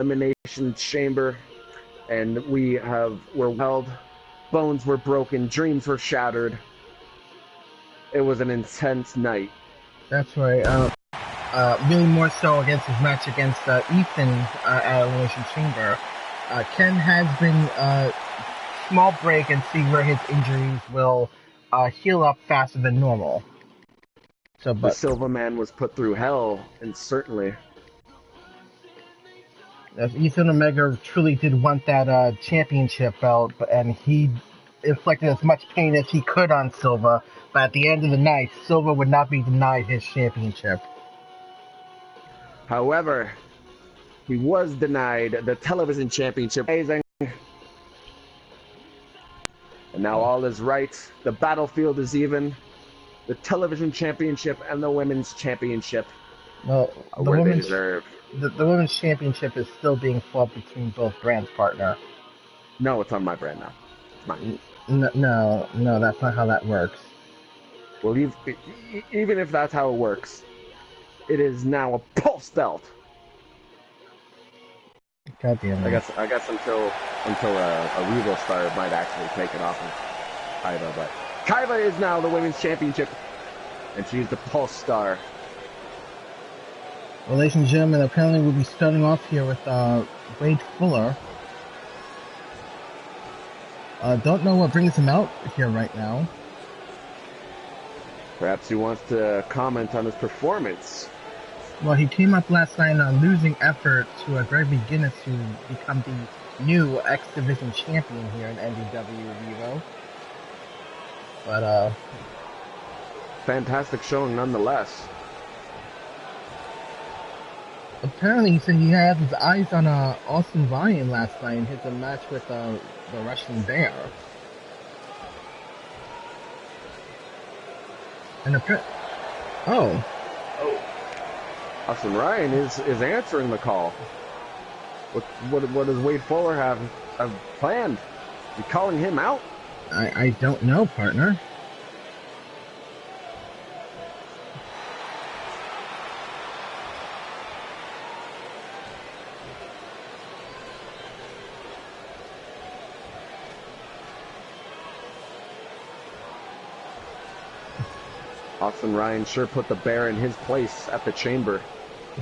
elimination chamber, and were held. Bones were broken, dreams were shattered. It was an intense night. That's right. Really more so against his match against Ethan at Elimination Chamber. Ken has been small break and see where his injuries will heal up faster than normal. So, The Silva Man was put through hell, and certainly. Ethan Omega truly did want that championship belt, and he inflicted as much pain as he could on Silva. But at the end of the night, Silva would not be denied his championship. However, he was denied the television championship. Amazing. And now all is right. The battlefield is even. The television championship and the women's championship. Well, the women's championship is still being fought between both brands, partner. No, it's on my brand now. It's mine. No, that's not how that works. Well, even if that's how it works, it is now a pulse belt. God damn it. I guess until a revo star might actually take it off of Kaiba, but Kaiba is now the women's championship, and she's the pulse star. Well, ladies and gentlemen, apparently we'll be starting off here with Wade Fuller. Don't know what brings him out here right now. Perhaps he wants to comment on his performance. Well, he came up last night on a losing effort to Greg McGinnis to become the new X Division champion here in NDW revo. But, fantastic showing nonetheless. Apparently, he said he had his eyes on Austin Ryan last night and hit the match with the Russian Bear. And Austin Ryan is answering the call. What does Wade Fuller have planned? You calling him out? I don't know, partner. Austin Ryan sure put the bear in his place at the chamber.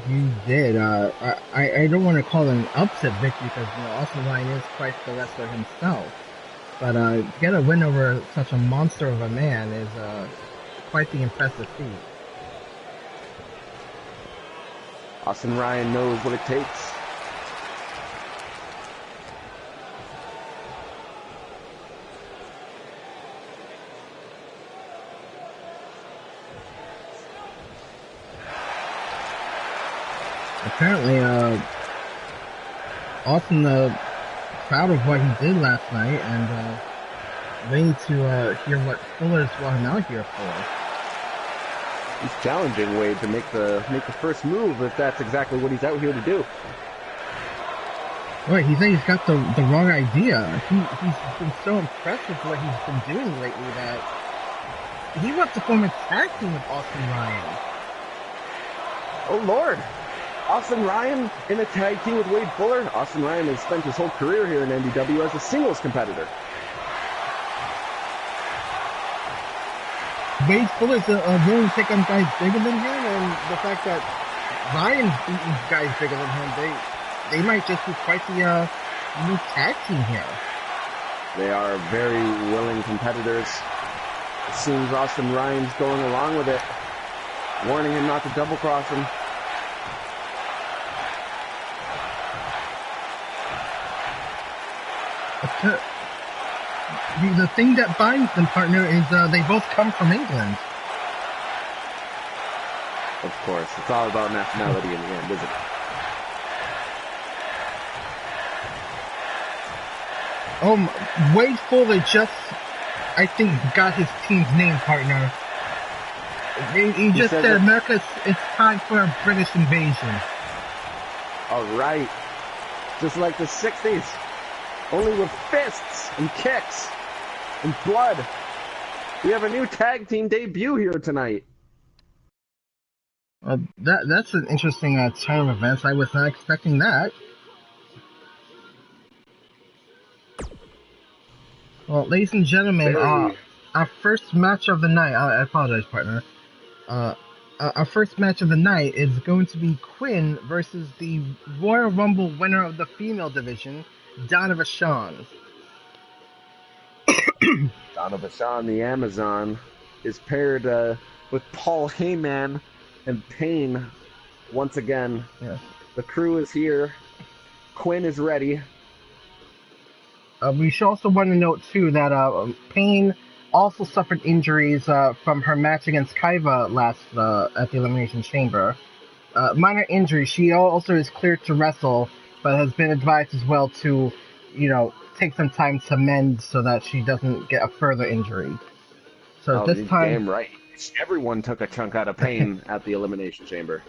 He did. I don't want to call it an upset victory because Austin Ryan is quite the wrestler himself. But to get a win over such a monster of a man is quite the impressive feat. Austin Ryan knows what it takes. Apparently, Austin proud of what he did last night and waiting to hear what Fuller's brought him out here for. He's challenging Wade to make the first move if that's exactly what he's out here to do. Right, he said he's got the wrong idea. He's been so impressed with what he's been doing lately that he wants to form a tag team with Austin Ryan. Oh Lord! Austin Ryan in a tag team with Wade Fuller. Austin Ryan has spent his whole career here in NDW as a singles competitor. Wade Fuller's willing to take on guys bigger than him, and the fact that Ryan's beating guys bigger than him, they might just be quite the new tag team here. They are very willing competitors. It seems Austin Ryan's going along with it, warning him not to double cross him. The thing that binds them, partner, is they both come from England. Of course, it's all about nationality in the end, isn't it? Wade Fuller just, I think, got his team's name, partner. He just said America, it's time for a British invasion. All right. Just like the 60s. Only with fists and kicks and blood. We have a new tag team debut here tonight. That's an interesting turn of events. I was not expecting that. Well, ladies and gentlemen, our first match of the night. I apologize, partner. Our first match of the night is going to be Quinn versus the Royal Rumble winner of the female division, Donna Vachon. Donna Vachon, the Amazon, is paired with Paul Heyman and Payne once again. Yeah. The crew is here. Quinn is ready. We should also want to note, too, that Payne also suffered injuries from her match against Kaiva last at the Elimination Chamber. Minor injuries. She also is cleared to wrestle, but has been advised as well to, take some time to mend so that she doesn't get a further injury. So this time, damn right. Everyone took a chunk out of Payne at the Elimination Chamber.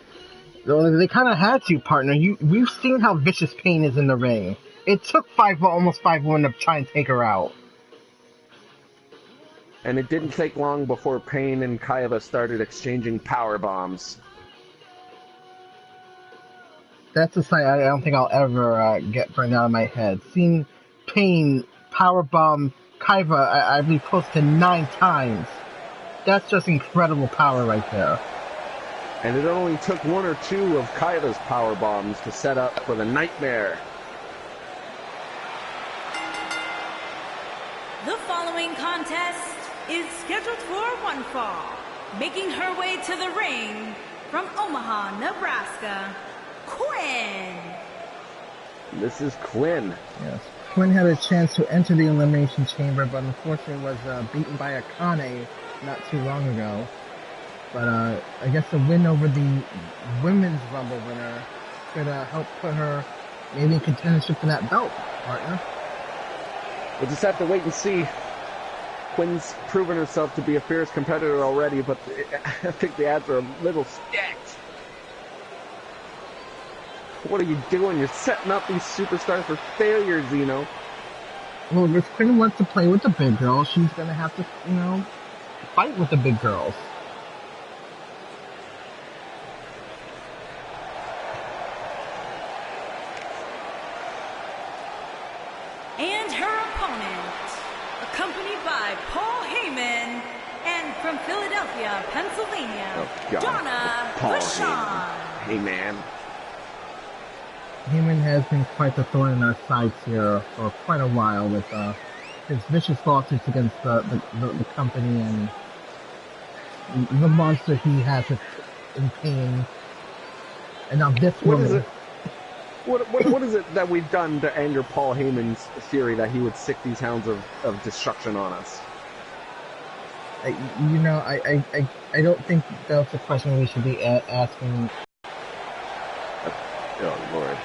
They kind of had to, partner. We've seen how vicious Payne is in the ring. It took almost 5-1 to try and take her out. And it didn't take long before Payne and Kaiva started exchanging power bombs. That's a sight I don't think I'll ever get burned out of my head. Seeing Payne powerbomb Kaiva, I believe, close to 9 times. That's just incredible power right there. And it only took 1 or 2 of Kaiva's power bombs to set up for the nightmare. The following contest is scheduled for one fall. Making her way to the ring from Omaha, Nebraska, Quinn. This is Quinn. Yes. Quinn had a chance to enter the Elimination Chamber, but unfortunately was beaten by Akane not too long ago. But I guess the win over the Women's Rumble winner could help put her maybe in contendership for that belt, partner. We'll just have to wait and see. Quinn's proven herself to be a fierce competitor already, but I think the ads are a little stacked. What are you doing? You're setting up these superstars for failure, Xeno. Well, if Quinn wants to play with the big girls, she's going to have to, fight with the big girls. And her opponent, accompanied by Paul Heyman, and from Philadelphia, Pennsylvania, Donna Vachon. Hey, man. Heyman has been quite the thorn in our sides here for quite a while with his vicious lawsuits against the company and the monster he has in Payne. And now this woman. What is it that we've done to anger Paul Heyman's theory that he would sick these hounds of destruction on us? I don't think that's a question we should be asking. Oh, Lord.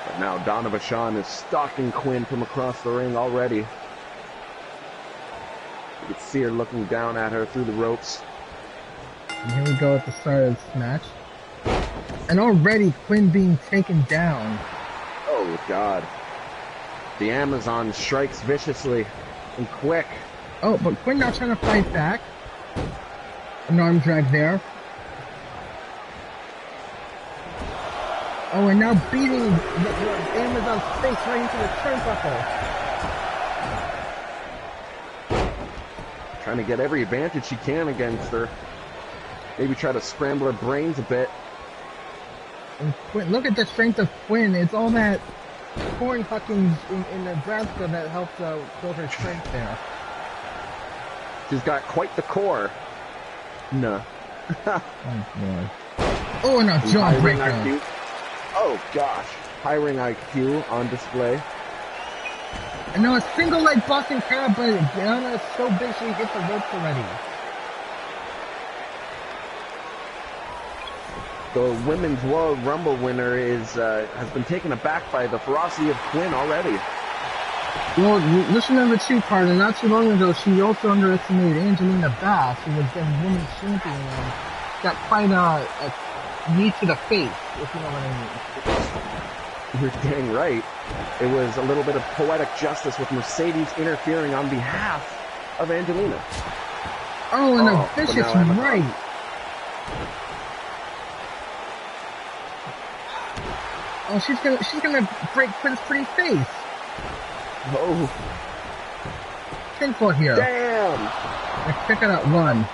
But now Donna Vachon is stalking Quinn from across the ring already. You can see her looking down at her through the ropes. And here we go at the start of this match. And already Quinn being taken down. Oh, God. The Amazon strikes viciously and quick. Oh, but Quinn now trying to fight back. An arm drag there. Oh, and now beating the Amazon's face right into the turnbuckle. Trying to get every advantage she can against her. Maybe try to scramble her brains a bit. And Quinn, look at the strength of Quinn. It's all that corn huckings in Nebraska that helped build her strength there. She's got quite the core. No. Oh, boy. Oh, and a jawbreaker. Oh, gosh. High ring IQ on display. And now a single leg Boston Crab, but Diana is so big she hit the ropes already. The Women's Royal Rumble winner has been taken aback by the ferocity of Quinn already. Well, listen to number 2, partner. Not too long ago, she also underestimated Angelina Bass, who was then women's champion, and got quite a knee to the face, if you know what I mean. You're dang right. It was a little bit of poetic justice with Mercedes interfering on behalf of Angelina. Oh, and a vicious right. Oh, she's gonna break Quinn's pretty face. Oh, pinfall here. Damn! A kick out at 1.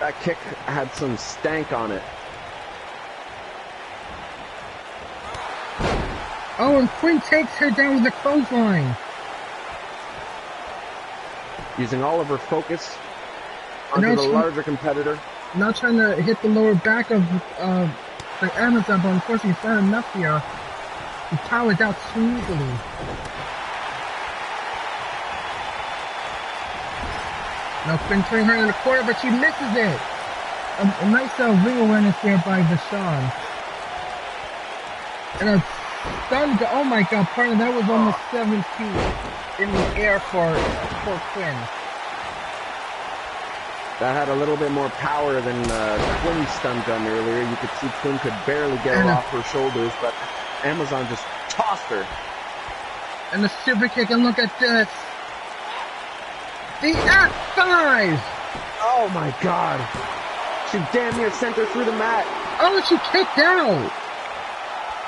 That kick had some stank on it. Oh, and Quinn takes her down with a clothesline. Using all of her focus onto the larger competitor. Now trying to hit the lower back of the Amazon, but unfortunately it's not enough here. He powered out too easily. Now Quinn turning her in the corner, but she misses it. A nice ring awareness there by Vashon. And a stun, oh my god, partner, that was almost 7 feet in the air for Quinn. That had a little bit more power than Quinn's stun gun earlier. You could see Quinn could barely get her off her shoulders, but Amazon just tossed her. And the super kick, and look at this. The F5! Oh my god. She damn near sent her through the mat. Oh, she kicked out.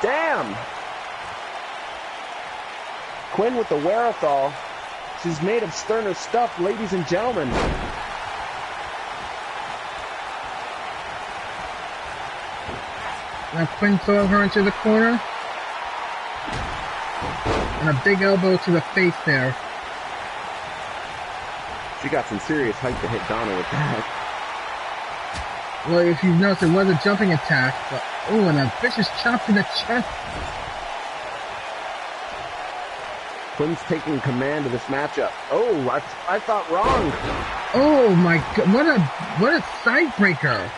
Damn. Quinn with the wherewithal. She's made of sterner stuff, ladies and gentlemen. Now Quinn throws her into the corner. And a big elbow to the face there. She got some serious height to hit Donna with that. Well, if you've noticed, it was a jumping attack. But, oh, and a vicious chop to the chest. Quinn's taking command of this matchup. Oh, I thought wrong. Oh my god, what a side breaker.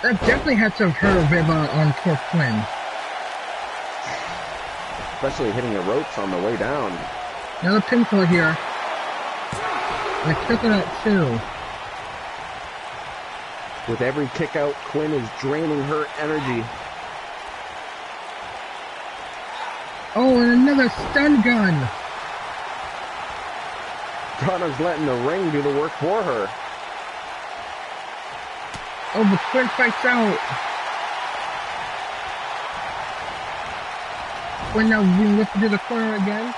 That definitely had to have hurt a rib on poor Quinn. Especially hitting the ropes on the way down. Another pinfall here. And a kick out 2. With every kick out, Quinn is draining her energy. Oh, and another stun gun. Donna's letting the ring do the work for her. Oh, but Quinn fights out. Quinn now being lifted to the corner again.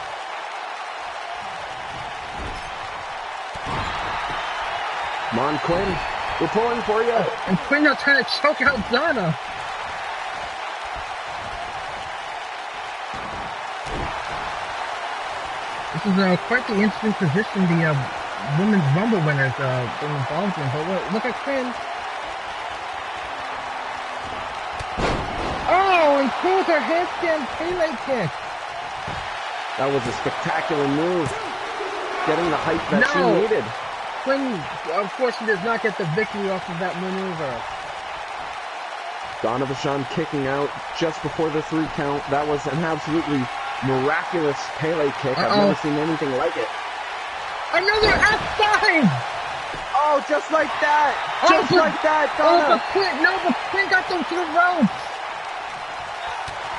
Come on, Quinn. We're pulling for you. And Quinn now trying to choke out Donna. This is quite the interesting position the Women's Rumble winners been involved in. But look at Quinn. Oh, and pulls her handstand Pele kick. That was a spectacular move. Getting the height that she needed. Quinn, unfortunately, does not get the victory off of that maneuver. Donna Vachon kicking out just before the 3 count. That was an absolutely miraculous Pele kick. I've never seen anything like it. Another F5! Oh, just like that! Just like that, Donna! But Quinn got them to the ropes!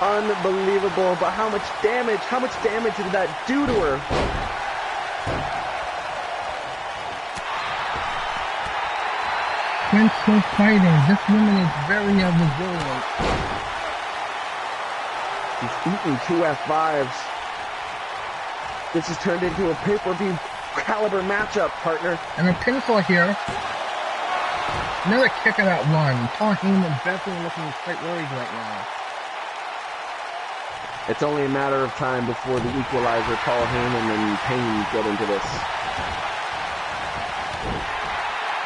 Unbelievable, but how much damage did that do to her? Quinn's still fighting. This woman is very resilient. She's eaten 2 F5s. This has turned into a pay-per-view caliber matchup, partner. And a pinfall here. Another kick out at 1. Paul Heyman definitely looking quite worried right now. It's only a matter of time before the equalizer, Paul Heyman and Payne get into this.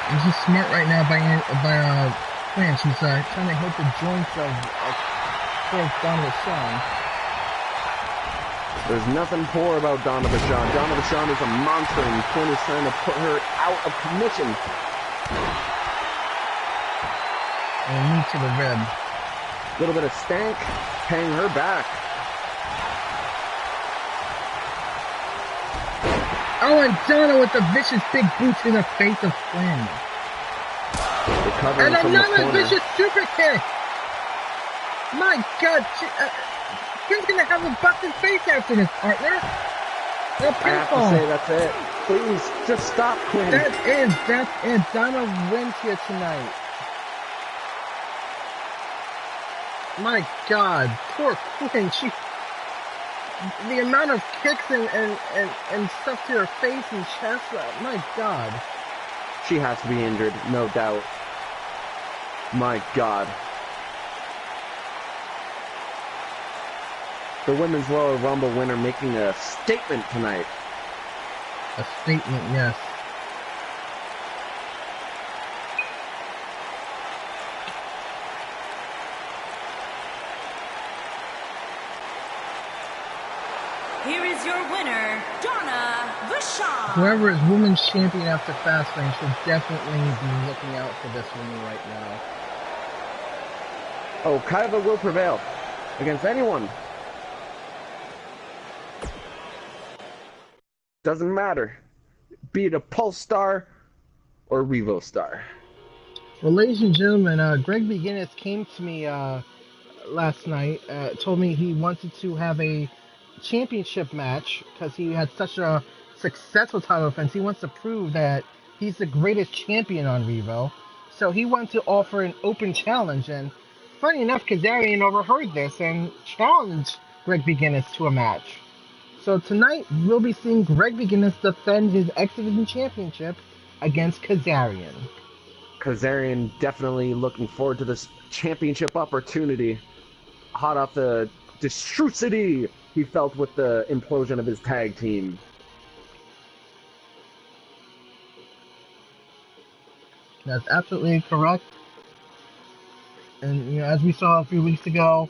This is smart right now by Quinn. She's trying to hit the joints of poor Donna Vachon. There's nothing poor about Donna Vachon. Donna Vachon is a monster, and Quinn is trying to put her out of commission. And knee to the rib. A little bit of stank, paying her back. Oh, and Donna with the vicious big boots in the face of Quinn. Recovering and from the another corner. vicious super kick. My God, Quinn's gonna have a busted face after this, partner. A I have to say that's it. Please, just stop, Quinn. That's it. Donna wins here tonight. My God, poor Quinn. the amount of kicks and stuff to her face and chest, my God. She has to be injured, no doubt. My God. The Women's Royal Rumble winner making a statement tonight. A statement, yes. Here is your winner, Donna Vachon. Whoever is women's champion after Fastlane should definitely be looking out for this woman right now. Oh, Kaiba will prevail against anyone. Doesn't matter. Be it a Pulse Star or Revo Star. Well, ladies and gentlemen, Greg McGinnis came to me last night, told me he wanted to have a championship match because he had such a successful title defense. He wants to prove that he's the greatest champion on Revo. So he wanted to offer an open challenge, and funny enough, Kazarian overheard this and challenged Greg McGinnis to a match. So tonight, we'll be seeing Greg McGinnis defend his X Division Championship against Kazarian. Kazarian definitely looking forward to this championship opportunity. Hot off the distrucity he felt with the implosion of his tag team. That's absolutely correct. And, as we saw a few weeks ago,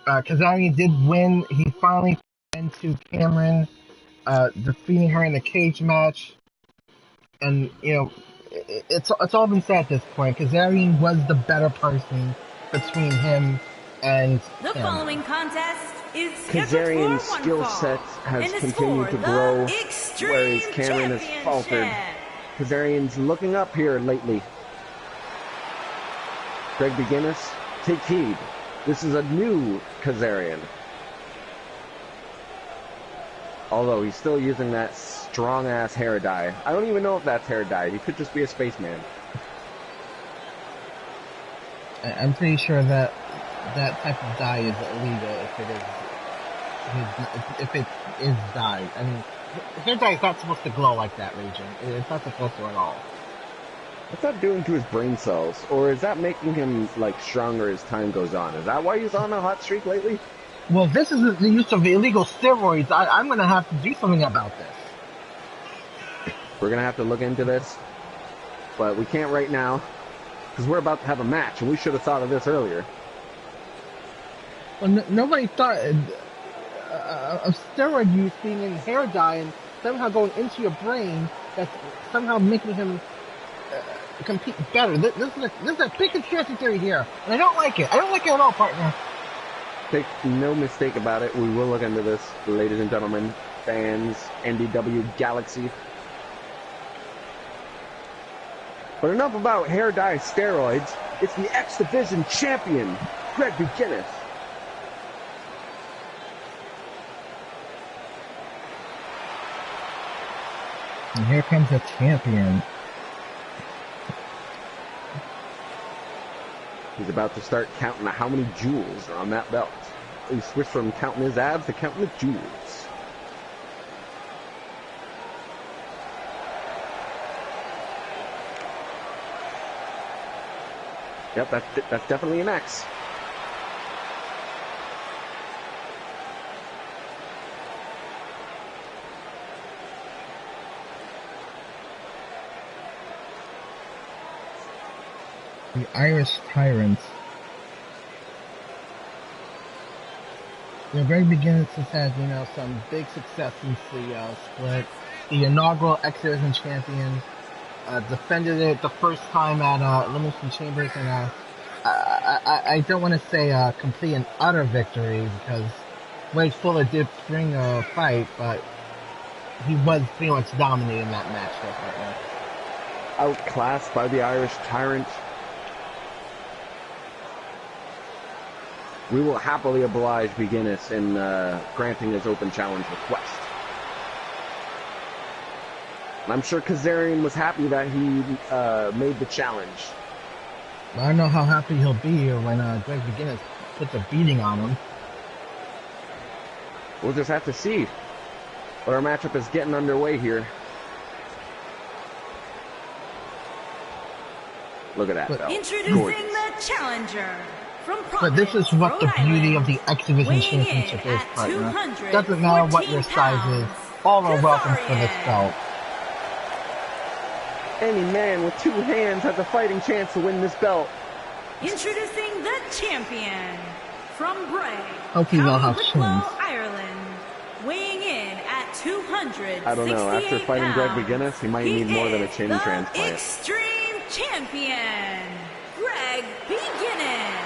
Kazarian did win. He finally into Cameron, defeating her in the cage match. And, it's all been said at this point. Kazarian was the better person between him and The Cameron. following contest is Kazarian's skill set has continued to grow, whereas Cameron has faltered. Kazarian's looking up here lately. Greg McGinnis, take heed. This is a new Kazarian. Although he's still using that strong-ass hair dye. I don't even know if that's hair dye. He could just be a spaceman. I'm pretty sure that type of dye is illegal if it is dyed. I mean, hair dye is not supposed to glow like that, Region. It's not supposed to at all. What's that doing to his brain cells? Or is that making him, stronger as time goes on? Is that why he's on a hot streak lately? Well, this is the use of illegal steroids. I'm going to have to do something about this. We're going to have to look into this. But we can't right now. Because we're about to have a match, and we should have thought of this earlier. Well, nobody thought of steroid use being in hair dye and somehow going into your brain. That's somehow making him compete better. This is a big conspiracy theory here, and I don't like it. I don't like it at all, partner. Make no mistake about it, we will look into this, ladies and gentlemen, fans, NDW Galaxy. But enough about hair dye steroids. It's the X Division champion, Greg McGinnis. And here comes the champion. He's about to start counting how many jewels are on that belt. He switched from counting his abs to counting the jewels. Yep, that's definitely an X. The Irish Tyrants. Greg McGinnis has had, some big success since the split. The inaugural X Division champion, defended it the first time at Elimination Chambers, and I don't want to say complete and utter victory because Wade Fuller did bring a fight, but he was pretty much dominating that match. Outclassed by the Irish Tyrant. We will happily oblige McGinnis in granting his open challenge request. And I'm sure Kazarian was happy that he made the challenge. I don't know how happy he'll be when Greg McGinnis puts a beating on him. We'll just have to see. But our matchup is getting underway here. Look at that, though. Introducing the challenger from Providence, But this is what the Rhode beauty Island, of the X-Division weighing Championship in is, at partner. Doesn't matter what your 214 size is, pounds, all are welcome for this Kazarian. belt. Any man with two hands has a fighting chance to win this belt. Introducing the champion from Bray, Hope these all have County chins. Wicklow, Ireland, weighing in at 268 I don't know. After fighting Greg pounds, McGinnis, he might need more than a chin the transplant. Extreme Champion, Greg McGinnis.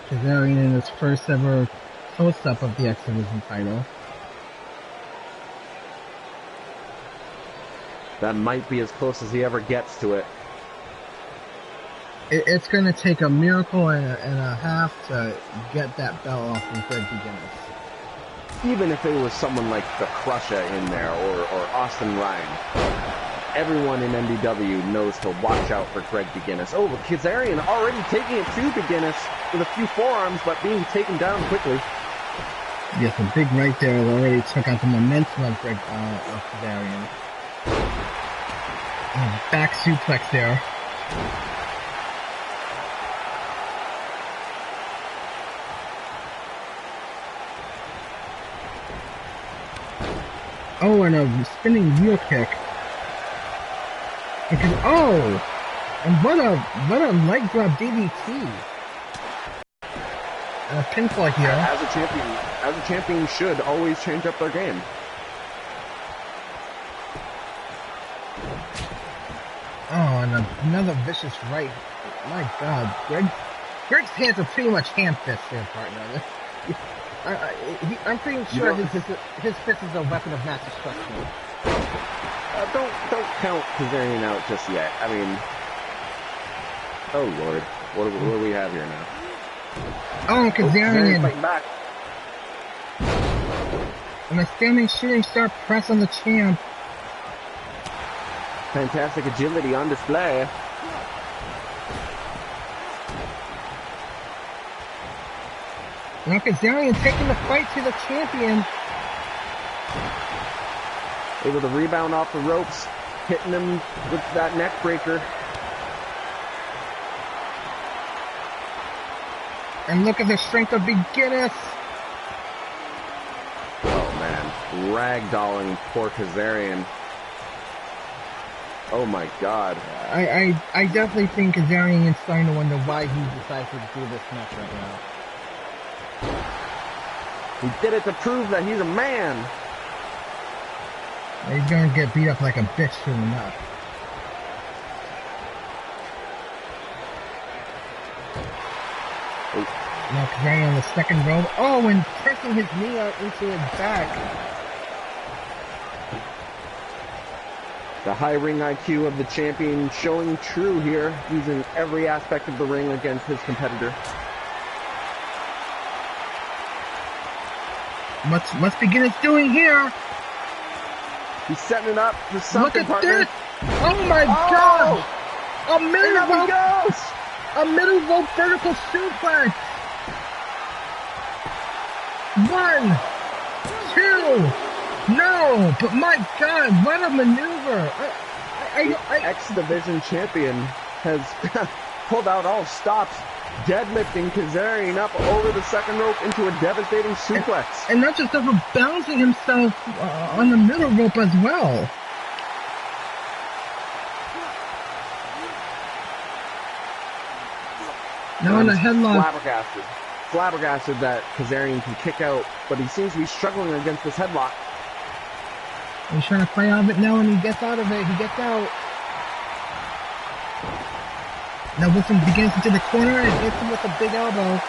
Kazarian in his first ever close-up of the X-Division title. That might be as close as he ever gets to it. It's going to take a miracle and a half to get that belt off from Greg McGinnis. Even if it was someone like the Crusher in there or Austin Ryan. Everyone in NDW knows to watch out for Greg McGinnis. Oh, but Kazarian already taking it to McGinnis with a few forearms, but being taken down quickly. Yes, a big right there already took out the momentum of Kazarian. Back suplex there. Oh, and a spinning heel kick. Oh, and what a leg grab DDT. And a pinfall here. As a champion should always change up their game. Oh, and another vicious right. My God, Greg's hands are pretty much hand fists here, partner. I'm pretty sure his fist is a weapon of mass destruction. Don't count Kazarian out just yet. I mean, oh Lord, what do we have here now? Oh, Kazarian. Fighting back. And a standing shooting star press on the champ. Fantastic agility on display. Now Kazarian taking the fight to the champion. Able to rebound off the ropes, hitting him with that neck breaker. And look at the strength of McGinnis. Oh man, ragdolling poor Kazarian. Oh my God. I definitely think Kazarian is starting to wonder why he decided to do this match right now. He did it to prove that he's a man. He's gonna get beat up like a bitch soon enough. Now Kazarian on the second rope. Oh, and pressing his knee out into his back. The high ring IQ of the champion showing true here, using every aspect of the ring against his competitor. What's McGinnis doing here? He's setting it up for something, Look at partner. this! Oh my God! A And middle up he rope! goes! A middle rope vertical suplex! 1, 2, no! But my God, what a maneuver! X-Division champion has pulled out all stops, deadlifting Kazarian up over the second rope into a devastating suplex. And not just over bouncing himself on the middle rope as well. Now in a headlock. Flabbergasted that Kazarian can kick out, but he seems to be struggling against this headlock. He's trying to fight out of it now, and he gets out of it. He gets out. Now Wilson begins into the corner and hits him with a big elbow.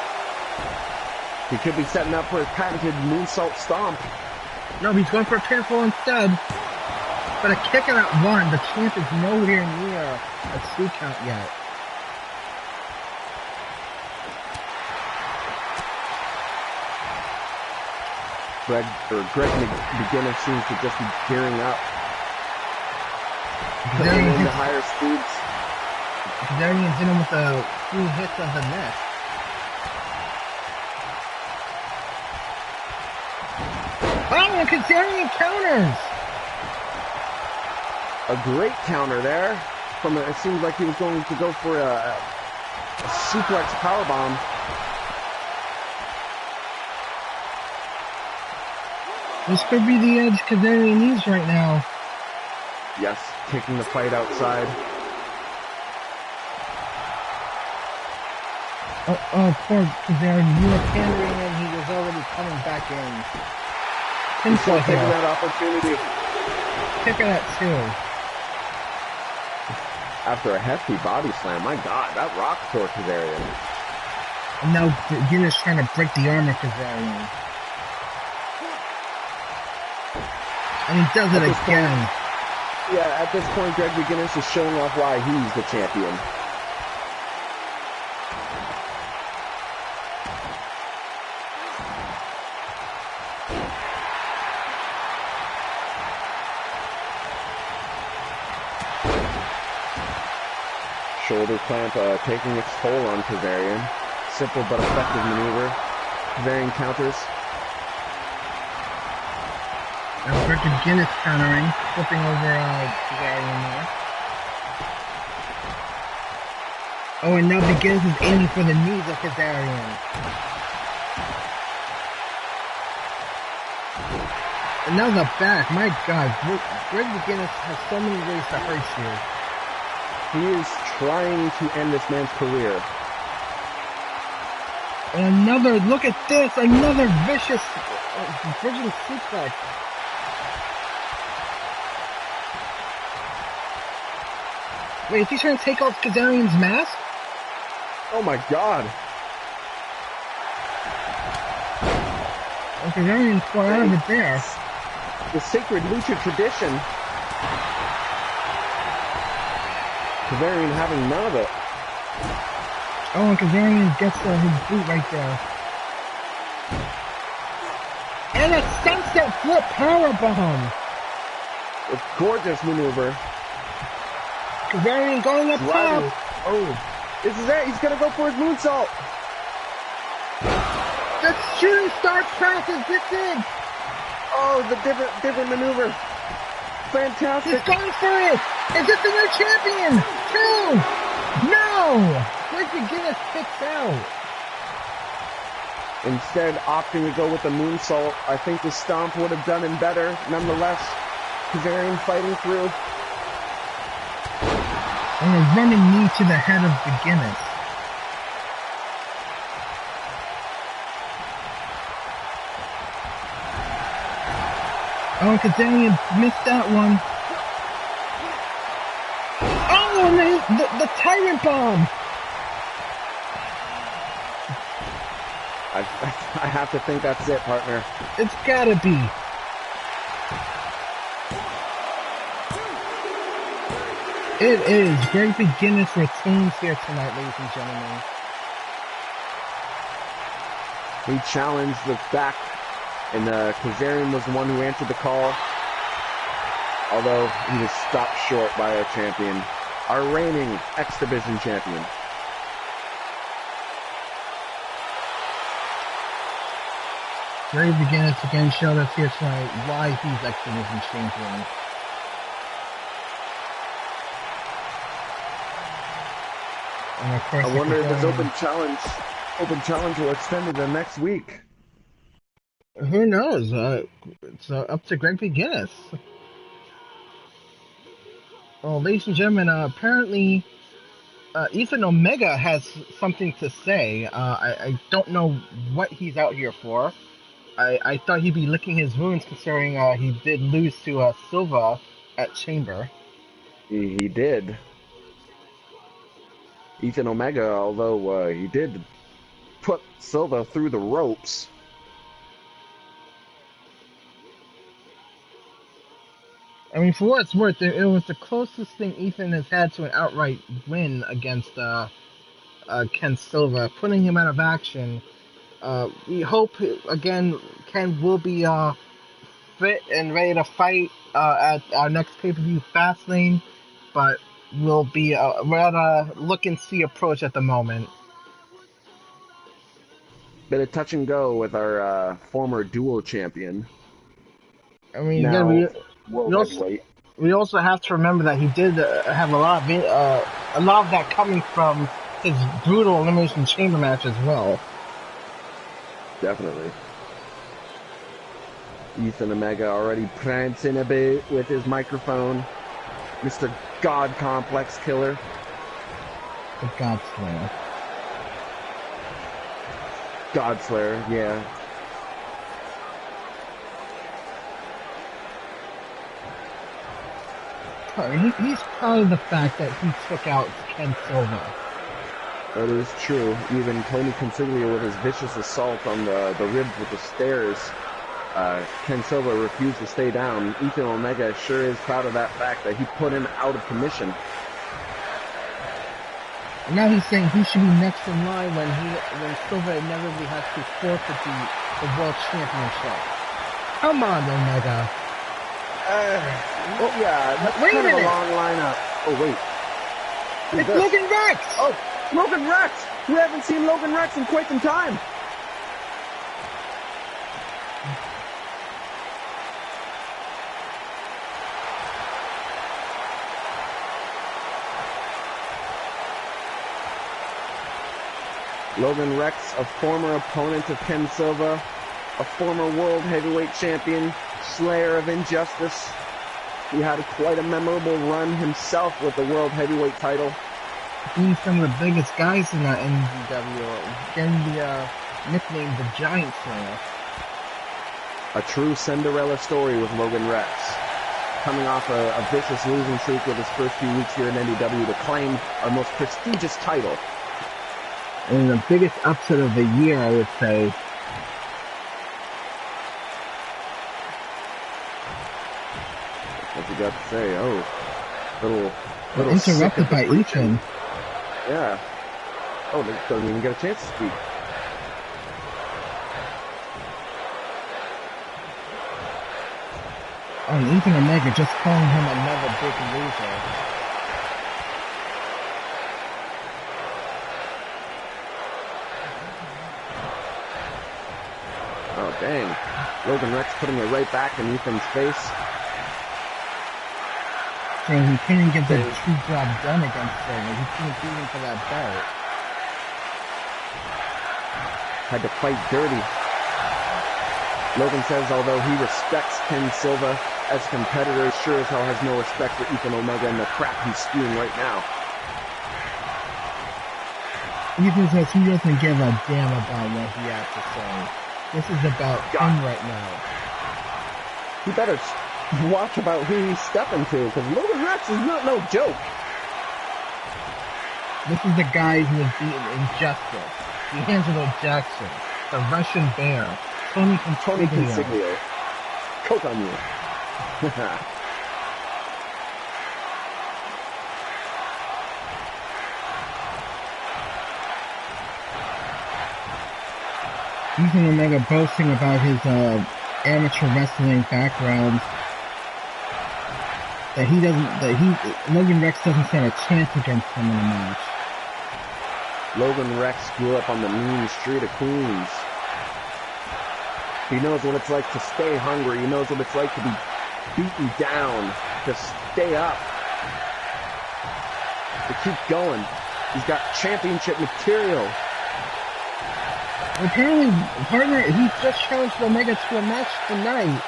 He could be setting up for his patented moonsault stomp. No, he's going for a pinfall instead. But a kick out at 1. The champ is nowhere near a 2 count yet. Greg McGinnis seems to just be gearing up. Putting in the higher speeds. Kazarian's in him with a few hits of the net. Oh, and Kazarian counters! A great counter there. It seems like he was going to go for a suplex powerbomb. This could be the edge Kazarian needs right now. Yes, taking the fight outside. Oh, poor Kazarian. You were pandering and he was already coming back in. He's still taking that opportunity. Kick at that too. After a hefty body slam, my God, that rocked poor Kazarian. And now Guinness trying to break the arm of Kazarian. And he does it again. Yeah, at this point, Greg McGinnis is showing off why he's the champion. Shoulder clamp taking its toll on Kazarian. Simple but effective maneuver. Kazarian counters. Now Greg McGinnis countering, flipping over Kazarian there. Oh, and now McGinnis is aiming for the knees of Kazarian. And now the back. My God, Greg McGinnis has so many ways to hurt you. He is trying to end this man's career. And another, look at this, another vicious bridging suplex. Wait, is he trying to take off Kazarian's mask? Oh my God. And Kazarian fought out of it there. The sacred lucha tradition. Kazarian having none of it. Oh, and Kazarian gets his boot right there. And a sunset flip powerbomb. A gorgeous maneuver. Kazarian going up top. Oh, this is it. He's going to go for his moonsault. The shooting star crash is this in. Oh, the different maneuver. Fantastic. He's going for it. Is this the new champion? Two. No. Greg McGinnis kicks out. Instead, opting to go with the moonsault. I think the stomp would have done him better. Nonetheless, Kazarian fighting through. And a running knee to the head of McGinnis. Oh, Kazarian missed that one. Oh, and the tyrant bomb. I have to think that's it, partner. It's gotta be. It is. Greg McGinnis retains here tonight, ladies and gentlemen. He challenged the back, and Kazarian was the one who answered the call. Although he was stopped short by our champion, our reigning X Division champion. Greg McGinnis again showed us here tonight why he's X Division champion. And of course, I wonder if this open challenge will extend to the next week. Who knows? It's up to Greg McGinnis. Well, ladies and gentlemen, apparently Ethan Omega has something to say. I don't know what he's out here for. I thought he'd be licking his wounds considering he did lose to Silva at Chamber. He did. Ethan Omega, although he did put Silva through the ropes. I mean, for what it's worth, it was the closest thing Ethan has had to an outright win against Ken Silva, putting him out of action We hope, again, Ken will be fit and ready to fight at our next pay-per-view, Fastlane, but we'll be we're at a look-and-see approach at the moment. Bit of touch and go with our former dual champion. I mean, Now, again, world heavyweight. we also have to remember that he did have a lot of that coming from his brutal Elimination Chamber match as well. Definitely. Ethan Omega already prancing a bit with his microphone. Mr. God Complex Killer. The God Slayer. God Slayer, yeah. He's proud of the fact that he took out Ken Silva. That is true. Even Tony Consiglio with his vicious assault on the ribs with the stairs. Ken Silva refused to stay down. Ethan Omega sure is proud of that fact that he put him out of commission. And now he's saying he should be next in line when Silva inevitably has to forfeit the World Championship. Come on, Omega. Well, yeah, that's Wait kind a of a minute. long lineup. Oh, wait. Who's It's this? Logan Rex! Oh, Logan Rex! We haven't seen Logan Rex in quite some time. Logan Rex, a former opponent of Ken Silva, a former world heavyweight champion, slayer of injustice. He had quite a memorable run himself with the world heavyweight title. Being some of the biggest guys in the NDW, getting the nickname the Giant Slayer. A true Cinderella story with Logan Rex. Coming off a vicious losing streak with his first few weeks here in NDW to claim our most prestigious title. And the biggest upset of the year, I would say. What's he got to say? Oh, little Interrupted by Ethan. Yeah. Oh, they doesn't even get a chance to speak. Oh, and Ethan Omega just calling him another big loser. Oh, dang. Logan Rex putting it right back in Ethan's face. Saying he couldn't get the true job done against him. He couldn't beat him for that belt. Had to fight dirty. Logan says although he respects Ken Silva as a competitor, he sure as hell has no respect for Ethan Omega and the crap he's spewing right now. Ethan says he doesn't give a damn about what he has to say. This is about him right now. He better watch about who he's stepping to, because Logan Rex is not no joke. This is the guy who was beaten Injustice, D'Angelo Jackson, the Russian Bear, Tony Consiglio. Coke on you. Ethan Omega boasting about his amateur wrestling background. Logan Rex doesn't stand a chance against him in a match. Logan Rex grew up on the mean street of Queens. He knows what it's like to stay hungry. He knows what it's like to be beaten down, to stay up, to keep going. He's got championship material. Apparently, partner, he just challenged Omega to a match tonight,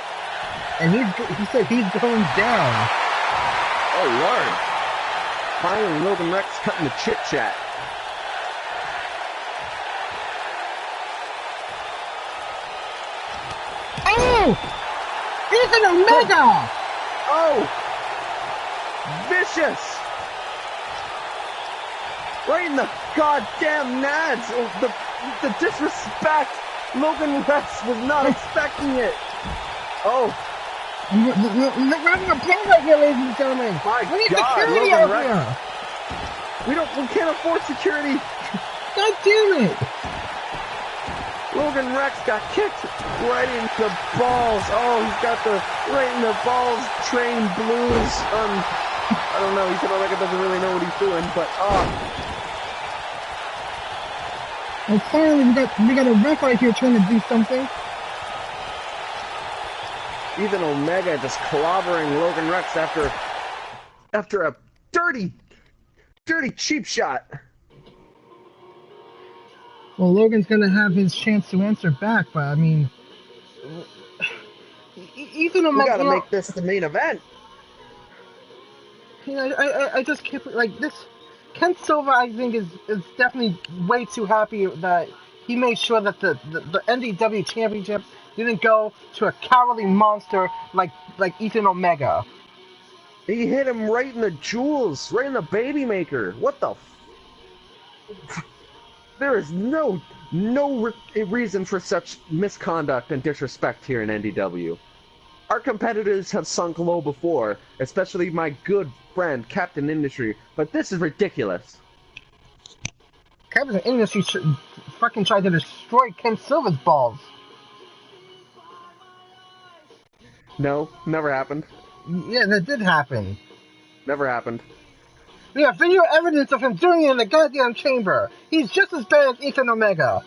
and he said he's going down. Oh, Lord. Finally, Logan Rex cutting the chit-chat. Oh! Ethan Omega! Oh! Vicious! Right in the goddamn nads! Oh, the disrespect! Logan Rex was not expecting it! Oh! We're having a brawl right here, ladies and gentlemen! My We need God, security Logan out Rex. here! We can't afford security! God damn it! Logan Rex got kicked right in the balls. Oh, he's got the right in the balls train blues. I don't know. Xenoleingod doesn't really know what he's doing, but Well, finally, we got a ref right here trying to do something. Ethan Omega just clobbering Logan Rex after a dirty cheap shot. Well, Logan's gonna have his chance to answer back, but I mean, Ethan Omega. We gotta make this the main event. You know, I just keep like this. Ken Silva, I think, is definitely way too happy that he made sure that the NDW championship didn't go to a cowardly monster like Ethan Omega. He hit him right in the jewels, right in the baby maker. What the? There is no reason for such misconduct and disrespect here in NDW. Our competitors have sunk low before, especially my good friend Captain Industry, but this is ridiculous. Captain Industry fucking tried to destroy Ken Silva's balls. No, never happened. Yeah, that did happen. Never happened. We have video evidence of him doing it in the goddamn chamber. He's just as bad as Ethan Omega.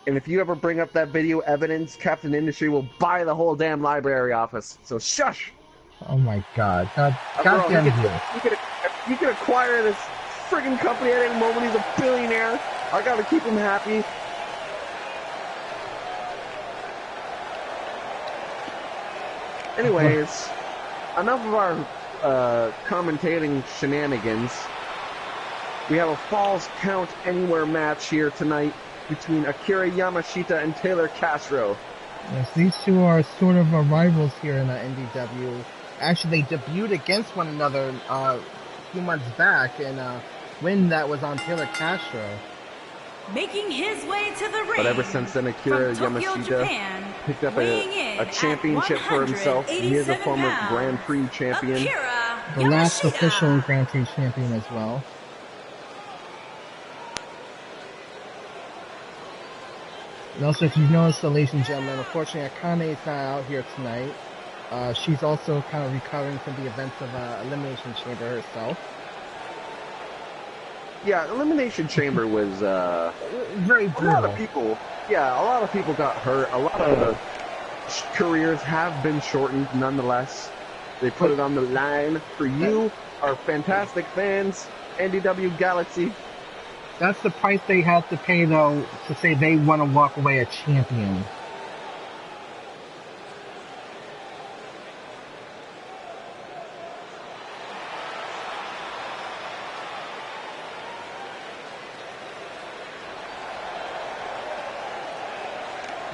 And if you ever bring up that video evidence, Captain Industry will buy the whole damn library office. So shush! Oh my god. God all, damn you. He could acquire this friggin' company at any moment. He's a billionaire. I gotta keep him happy. Anyways, enough of our commentating shenanigans. We have a Falls Count Anywhere match here tonight between Akira Yamashita and Taylor Castro. Yes, these two are sort of rivals here in the NDW. Actually, they debuted against one another a few months back, and win that was on Taylor Castro. Making his way to the ring. But ever since then, Akira Yamashita picked up a championship for himself. He is a former Grand Prix champion. The last official Grand Prix champion as well. And also, if you've noticed, ladies and gentlemen, unfortunately, Akane is not out here tonight. She's also kind of recovering from the events of Elimination Chamber herself. Yeah, Elimination Chamber was very brutal. A lot of people got hurt. A lot of careers have been shortened nonetheless. They put it on the line for you, our fantastic fans, NDW Galaxy. That's the price they have to pay, though, to say they want to walk away a champion.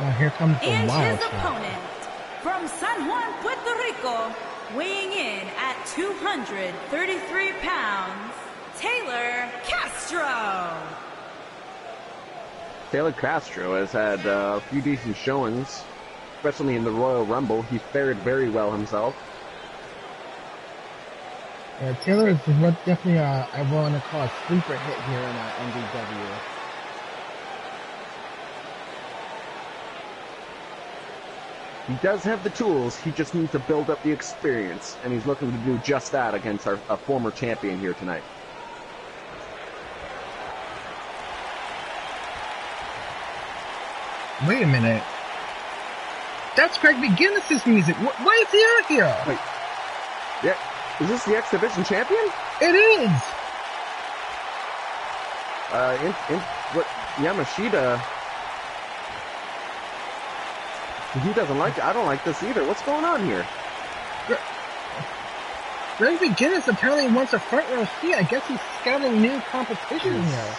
Now here comes the and wild his shot. Opponent from San Juan, Puerto Rico, weighing in at 233 pounds, Taylor Castro. Taylor Castro has had a few decent showings, especially in the Royal Rumble. He fared very well himself. Yeah, Taylor is definitely I want to call a sleeper hit here in NDW. He does have the tools, he just needs to build up the experience, and he's looking to do just that against a former champion here tonight. Wait a minute. That's Greg McGinnis's music. Why is he out here? Wait. Yeah. Is this the X Division champion? It is! What, Yamashita... He doesn't like it. I don't like this either. What's going on here? Greg McGinnis apparently wants a front row seat. I guess he's scouting new competition here.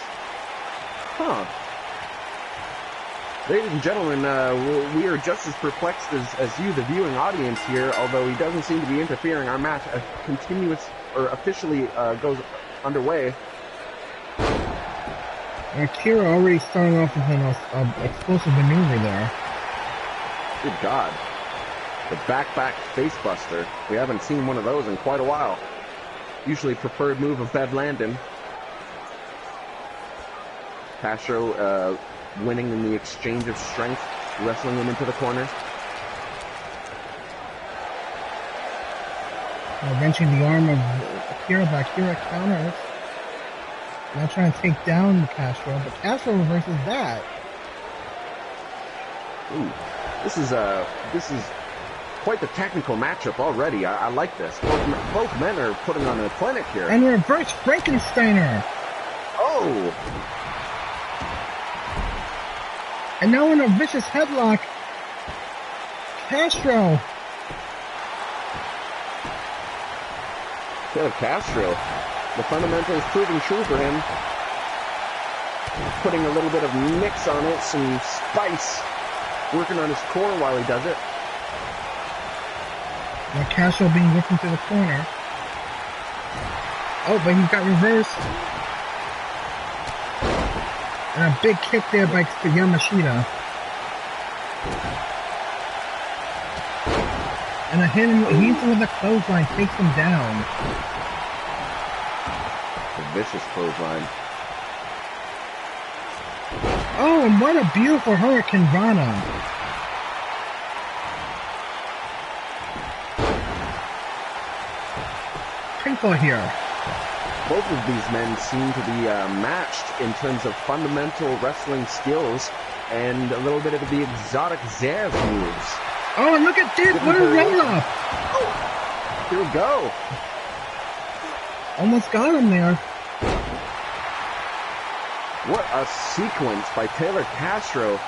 Huh. Ladies and gentlemen, we are just as perplexed as you, the viewing audience here, although he doesn't seem to be interfering. Our match officially goes underway. Akira already starting off with an explosive maneuver there. Good God. The back facebuster. We haven't seen one of those in quite a while. Usually preferred move of Bed Landon. Castro winning in the exchange of strength, wrestling him into the corner. Wrenching the arm of Akira, but Akira counters. Now trying to take down Castro, but Castro reverses that. Ooh, this is quite the technical matchup already. I like this. Both men are putting on a clinic here. And reverse Frankensteiner. Oh! And now in a vicious headlock, Castro. Taylor Castro, the fundamentals proving true for him. Putting a little bit of mix on it, some spice. Working on his core while he does it. Now Castro being whipped into the corner. Oh, but he got reversed. And a big kick there by Yamashita. And a hit him, he's with a clothesline, takes him down. A vicious clothesline. Oh, and what a beautiful Hurricane Rana. Pinfall here. Both of these men seem to be matched in terms of fundamental wrestling skills and a little bit of the exotic Zaz moves. Oh, and look at this! What a roll-up! Here we go. Almost got him there. What a sequence by Taylor Castro.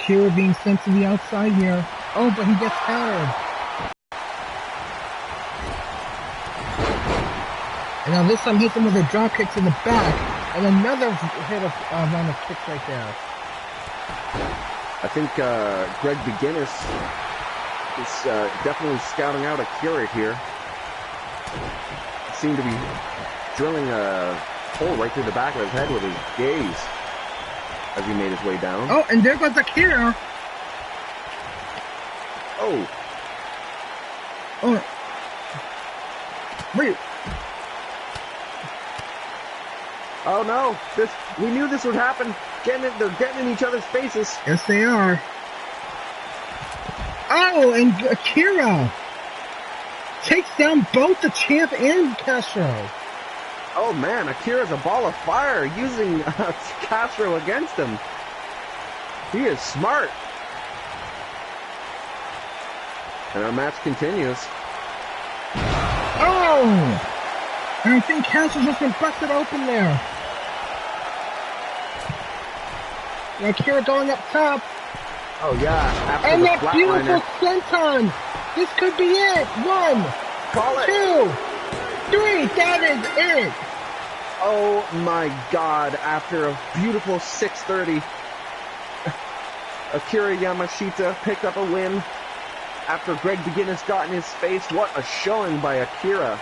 Kira being sent to the outside here. Oh, but he gets countered. And now this time hits him with a drop kick to the back. And another hit of round of kicks right there. I think Greg McGinnis is definitely scouting out Akira here. Seemed to be drilling a hole right through the back of his head with his gaze as he made his way down. Oh, and there goes Akira. Oh. Oh. Wait. Oh no! We knew this would happen. They're getting in each other's faces. Yes, they are. Oh, and Akira takes down both the champ and Castro. Oh man, Akira's a ball of fire using Castro against him. He is smart. And our match continues. Oh! And I think Castro's just been busted open there. Akira going up top. Oh yeah, after and the that beautiful flatliner. senton. This could be it. 1, Call it. 2, 3. That is it. Oh my god, after a beautiful 630, Akira Yamashita picked up a win. After Greg McGinnis got in his face, what a showing by Akira.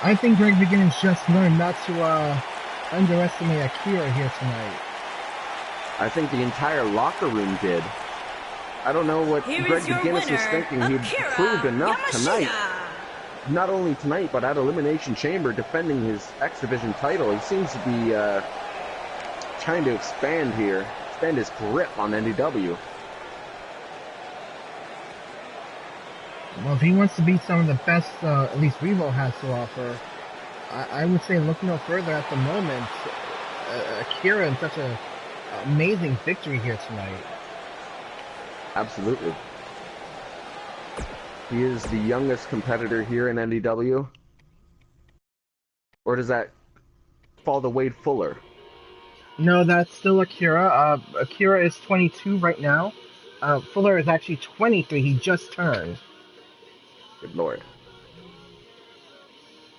I think Greg McGinnis just learned not to underestimate Akira here tonight. I think the entire locker room did. I don't know what Here Greg is your McGinnis was winner, thinking. He'd Akira proved enough Yamashita. tonight. Not only tonight, but at Elimination Chamber, defending his X Division title. He seems to be trying to expand here, expand his grip on NDW. Well, if he wants to be some of the best, at least Revo has to offer, I would say look no further at the moment. Akira in such a amazing victory here tonight. Absolutely. He is the youngest competitor here in NDW. Or does that fall to Wade Fuller? No, that's still Akira. Akira is 22 right now. Fuller is actually 23. He just turned. Good lord.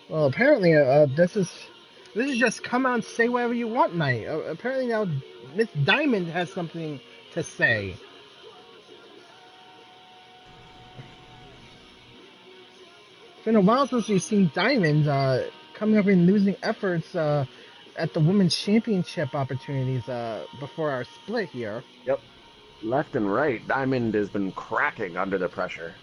Well, apparently, this is just come out and say whatever you want night. Apparently now Miss Diamond has something to say. It's been a while since we've seen Diamond coming up in losing efforts at the Women's Championship opportunities before our split here. Yep. Left and right, Diamond has been cracking under the pressure.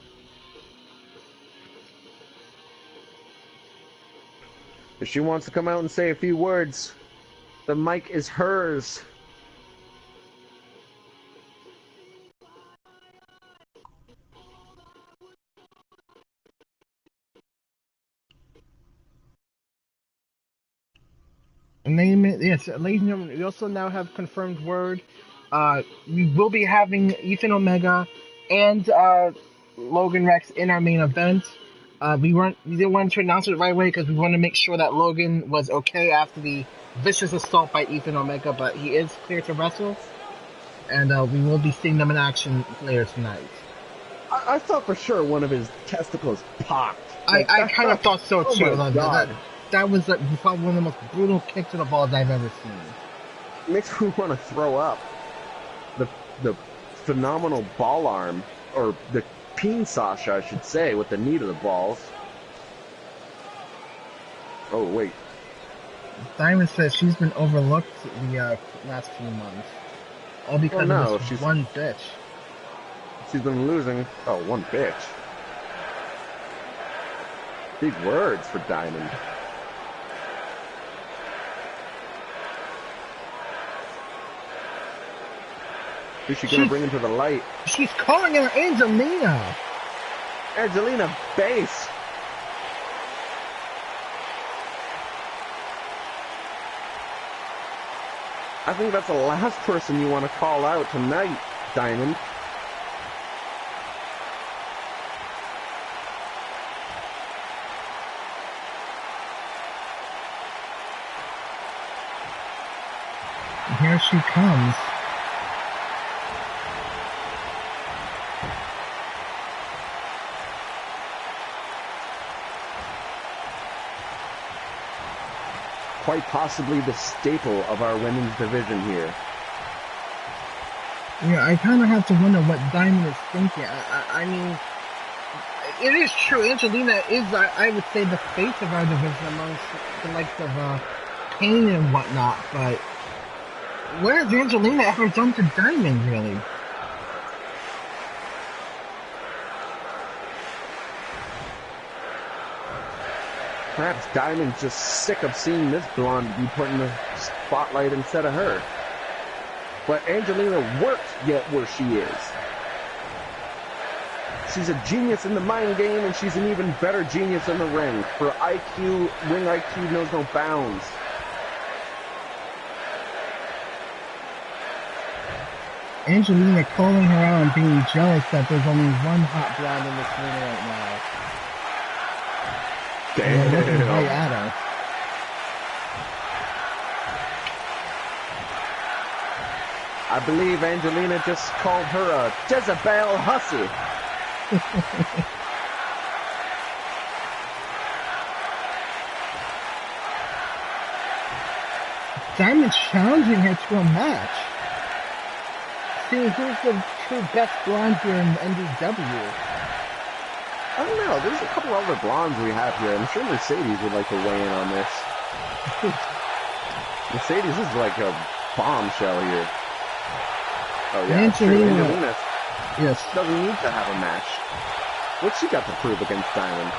If she wants to come out and say a few words, the mic is hers. Yes, ladies and gentlemen, we also now have confirmed word. We will be having Ethan Omega and Logan Rex in our main event. We didn't want to announce it right away because we want to make sure that Logan was okay after the vicious assault by Ethan Omega, but he is clear to wrestle, and we will be seeing them in action later tonight. I thought for sure one of his testicles popped. I kind of thought so too. Oh my God. That was probably one of the most brutal kicks to the balls I've ever seen. Makes me want to throw up. The phenomenal ball arm, or the peen Sasha, I should say, with the knee to the balls. Oh, wait. Diamond says she's been overlooked the last few months. All because of this one bitch. She's been losing. Oh, one bitch. Big words for Diamond. Who's she gonna bring into the light? She's calling her Angelina. Angelina Base. I think that's the last person you want to call out tonight, Diamond. Here she comes. Quite possibly the staple of our women's division here. Yeah, I kind of have to wonder what Diamond is thinking. I mean, it is true. Angelina is, I would say, the face of our division amongst the likes of Kane and whatnot, but where has Angelina ever done to Diamond, really? Perhaps Diamond's just sick of seeing this blonde be put in the spotlight instead of her. But Angelina works yet where she is. She's a genius in the mind game, and she's an even better genius in the ring. Her IQ, ring IQ knows no bounds. Angelina calling her out and being jealous that there's only one hot blonde in this ring right now. Damn. Right at her. I believe Angelina just called her a Jezebel hussy. Diamond's challenging her to a match. See who's the true best blonde here in NDW. I don't know. There's a couple other blondes we have here. I'm sure Mercedes would like to weigh in on this. Mercedes is like a bombshell here. Oh yeah, Angelina. Yes. Doesn't need to have a match. What's she got to prove against Diamond?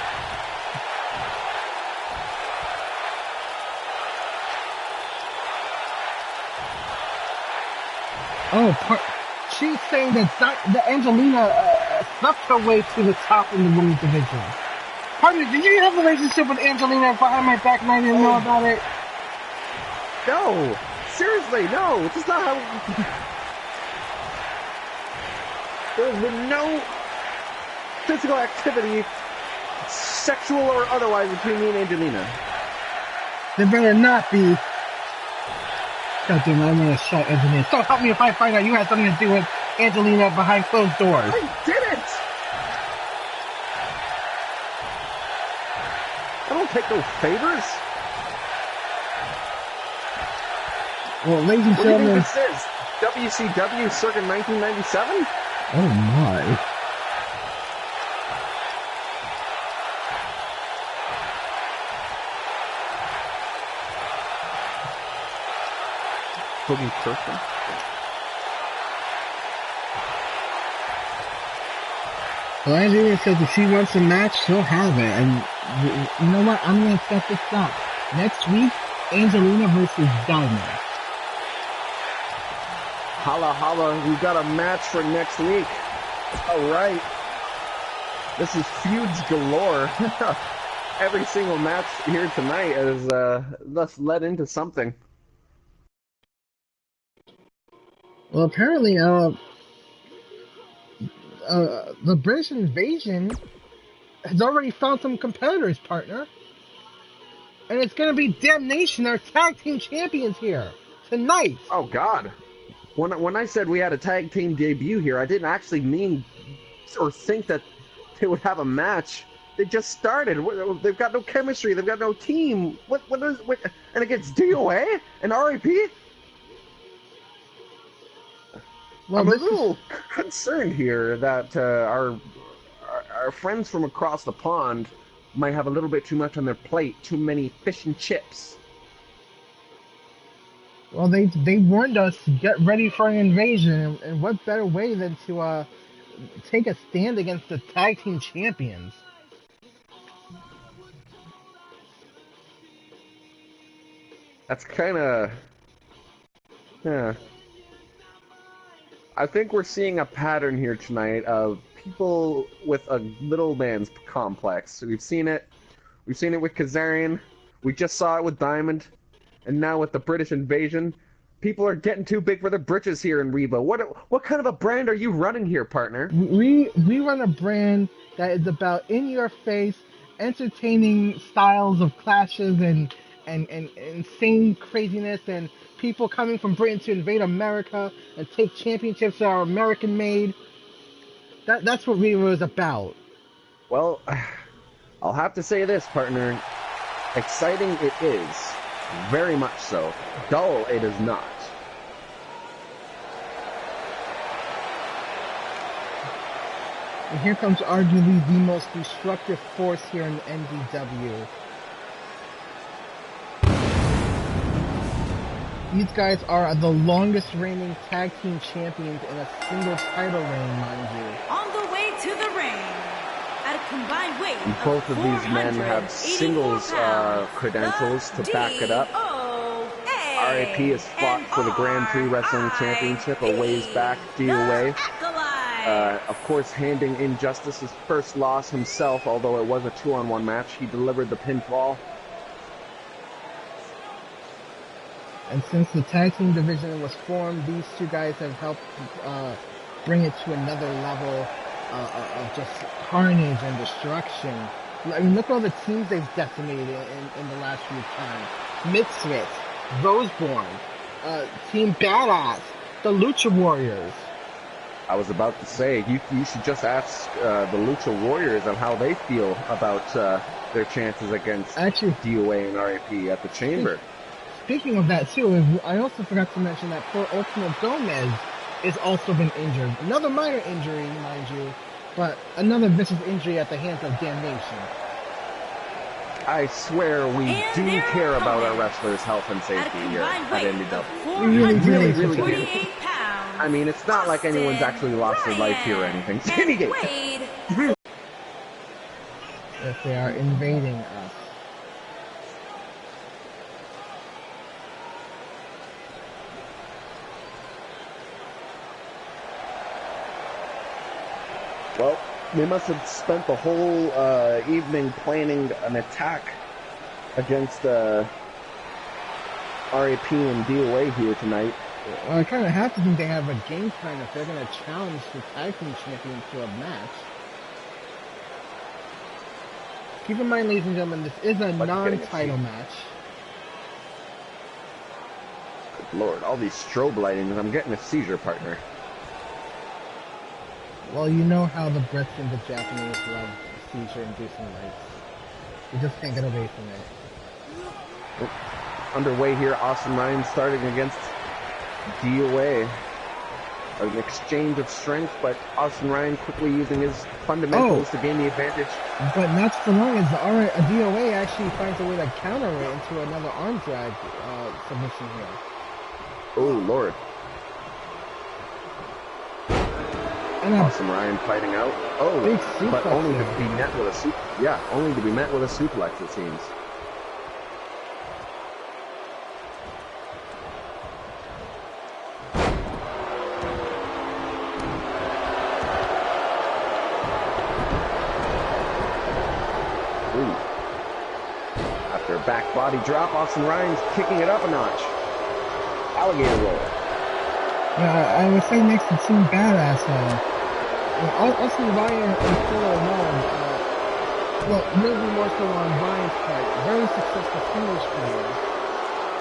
She's saying that Angelina snuffed her way to the top in the women's division. Pardon me, did you have a relationship with Angelina behind my back and I didn't know about it? No! Seriously, no! This is not how... There's been no physical activity, sexual or otherwise, between me and Angelina. There better not be. God damn it, I'm gonna shout Angelina. So help me if I find out you had something to do with Angelina behind closed doors. I didn't! I don't take no favors. Well, ladies and gentlemen... What do you think this is? WCW circa 1997? Oh my. Boogie person. Landry says if she wants a match, she'll have it. And you know what? I'm going to set this up. Next week, Angelina versus Diamond. Holla holla, we've got a match for next week. All right. This is feuds galore. Every single match here tonight is thus led into something. Well, apparently, the British Invasion has already found some competitors, partner. And it's going to be Damnation, our tag team champions here tonight. Oh, God. When I said we had a tag team debut here, I didn't actually mean or think that they would have a match. They just started. They've got no chemistry. They've got no team. What and against DOA and RIP? Well, I'm a little concerned here that our friends from across the pond might have a little bit too much on their plate. Too many fish and chips. Well, they warned us to get ready for an invasion, and what better way than to take a stand against the tag team champions? That's kind of... Yeah. I think we're seeing a pattern here tonight of people with a little man's complex. We've seen it. We've seen it with Kazarian. We just saw it with Diamond. And now with the British Invasion. People are getting too big for their britches here in Revo. What kind of a brand are you running here, partner? We run a brand that is about in-your-face, entertaining styles of clashes and insane craziness and people coming from Britain to invade America and take championships that are American-made. That's what Revo is about. Well, I'll have to say this, partner. Exciting it is. Very much so. Dull it is not. And here comes arguably the most destructive force here in the NDW. These guys are the longest reigning tag team champions in a single title reign, mind you. On the way to the ring, at a combined weight and both of these men have singles credentials to back it up. RIP has fought for the Grand Prix Wrestling Championship a ways back, DOA. Of course, handing Injustice his first loss himself, although it was a 2-on-1 match. He delivered the pinfall. And since the tag team division was formed, these two guys have helped bring it to another level of just carnage and destruction. I mean, look at all the teams they've decimated in the last few times. Misfits, Roseborn, Team Badass, the Lucha Warriors. I was about to say, you should just ask the Lucha Warriors on how they feel about their chances against DOA and RIP at the Chamber. Speaking of that too, I also forgot to mention that poor Ultimo Gomez has also been injured. Another minor injury, mind you, but another vicious injury at the hands of Damnation. I swear we do care about our wrestlers' health and safety here at NDW. We really do. I mean, it's not like anyone's actually lost their life here or anything. Skinny Gate! Yes, they are invading us. Well, they must have spent the whole evening planning an attack against RAP and DOA here tonight. Well, I kind of have to think they have a game plan if they're going to challenge the tag team champions to a match. Keep in mind, ladies and gentlemen, this is a non-title match. Good Lord, all these strobe lightings, I'm getting a seizure, partner. Well, you know how the Brits and the Japanese love seizure-inducing lights. You just can't get away from it. Oh, underway here, Austin Ryan starting against DOA. An exchange of strength, but Austin Ryan quickly using his fundamentals to gain the advantage. But not for long as DOA actually finds a way to counter it into another arm drag submission here. Oh, Lord. Awesome Ryan fighting out. Oh, big but suplex only there. to be met with a only to be met with a suplex, it seems. Ooh. After a back body drop, Austin Ryan's kicking it up a notch. Alligator roll. Yeah, I was saying next to Team Badass. Austin Ryan and Fuller alone, well, maybe more so on Ryan's part, very successful singles players.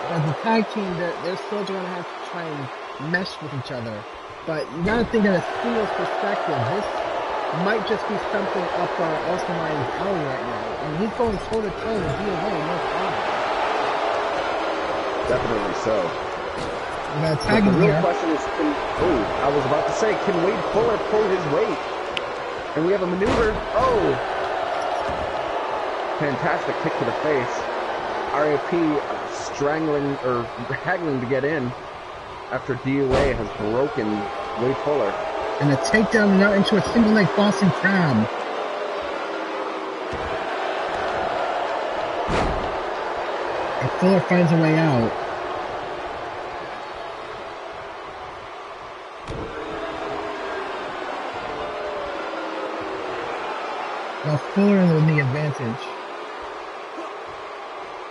As a tag team, they're still going to have to try and mesh with each other. But you got to think at a singles perspective, this might just be something up Austin Ryan's alley right now. And he's going toe to toe with DOA, no problem. Definitely so. But The real question is, I was about to say, can Wade Fuller pull his weight? And we have a maneuver. Oh! Fantastic kick to the face. RAP strangling or haggling to get in after DOA has broken Wade Fuller. And a takedown and out into a single leg Boston Crab. And Fuller finds a way out. Now Fuller in the advantage.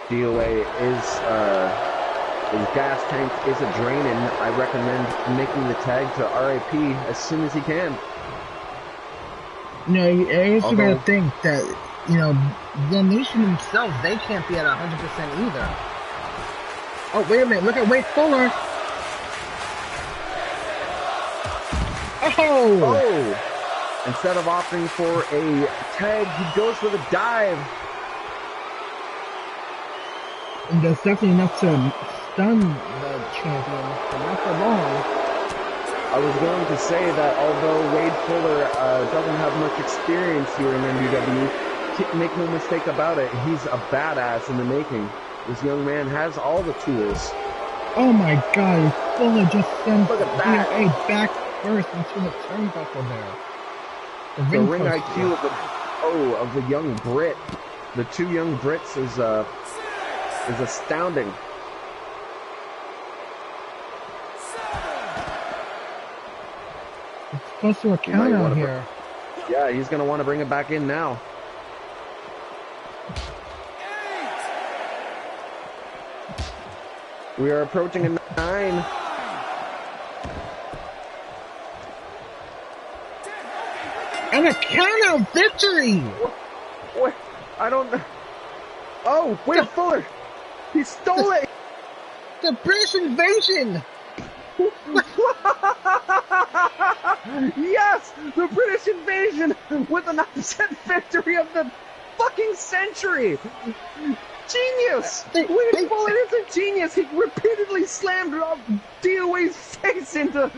DOA his gas tank is a draining. I recommend making the tag to RIP as soon as he can. You know, you also gotta think that, you know, the Nation themselves, they can't be at 100% either. Oh, wait a minute, look at Wade Fuller! Oh! Instead of opting for a tag, he goes for the dive. And that's definitely enough to stun the champion, but not for long. I was going to say that although Wade Fuller doesn't have much experience here in NDW, make no mistake about it, he's a badass in the making. This young man has all the tools. Oh my god, Fuller just sent Look at that. DOA back first into the turnbuckle there. The ring IQ of the young Brit, the two young Brits is astounding. It's close to a count out here. Yeah, he's going to want to bring it back in now. We are approaching a 9. And a count-out victory! What? I don't know. Oh, Wade Fuller! He stole it! The British invasion! Yes! The British invasion with an upset victory of the fucking century! Genius! Wade Fuller is a genius! He repeatedly slammed DOA's face into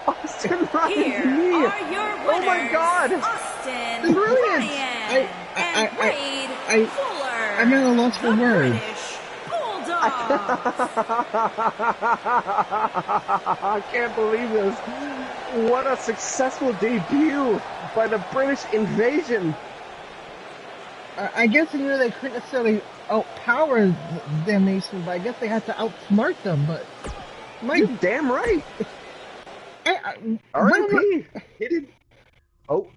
Austin Ryan's knee! Are your winners, Oh my god! Austin Brilliant! Ryan and Wade Fuller, I'm at a loss for the words. British Bulldog. I can't believe this. What a successful debut by the British invasion. I guess you know they couldn't necessarily outpower their nation, but I guess they had to outsmart them. But You're damn right. R.I.P. He did. Oh.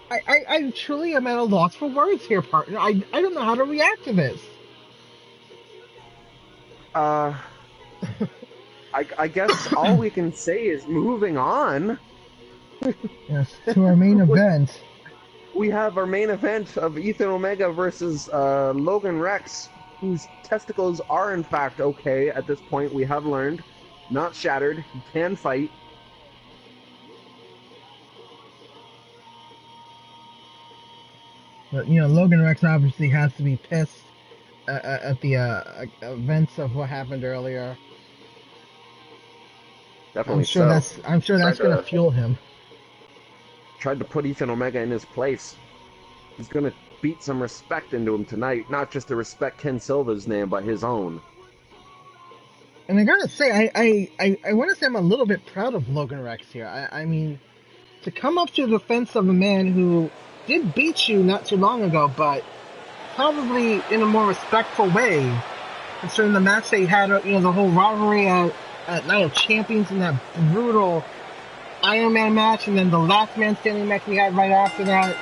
I truly am at a loss for words here, partner. I don't know how to react to this. I guess all we can say is moving on. Yes, to our main event. We have our main event of Ethan Omega versus Logan Rex, whose testicles are in fact okay at this point, we have learned. Not shattered. He can fight. But, you know, Logan Rex obviously has to be pissed at the events of what happened earlier. Definitely I'm sure that's going to fuel him. Tried to put Ethan Omega in his place. He's going to beat some respect into him tonight. Not just to respect Ken Silva's name, but his own. And I gotta say, I want to say I'm a little bit proud of Logan Rex here. I mean, to come up to the defense of a man who did beat you not too long ago, but probably in a more respectful way, considering the match they had, the whole rivalry at Night of Champions and that brutal Iron Man match, and then the last man standing match we had right after that.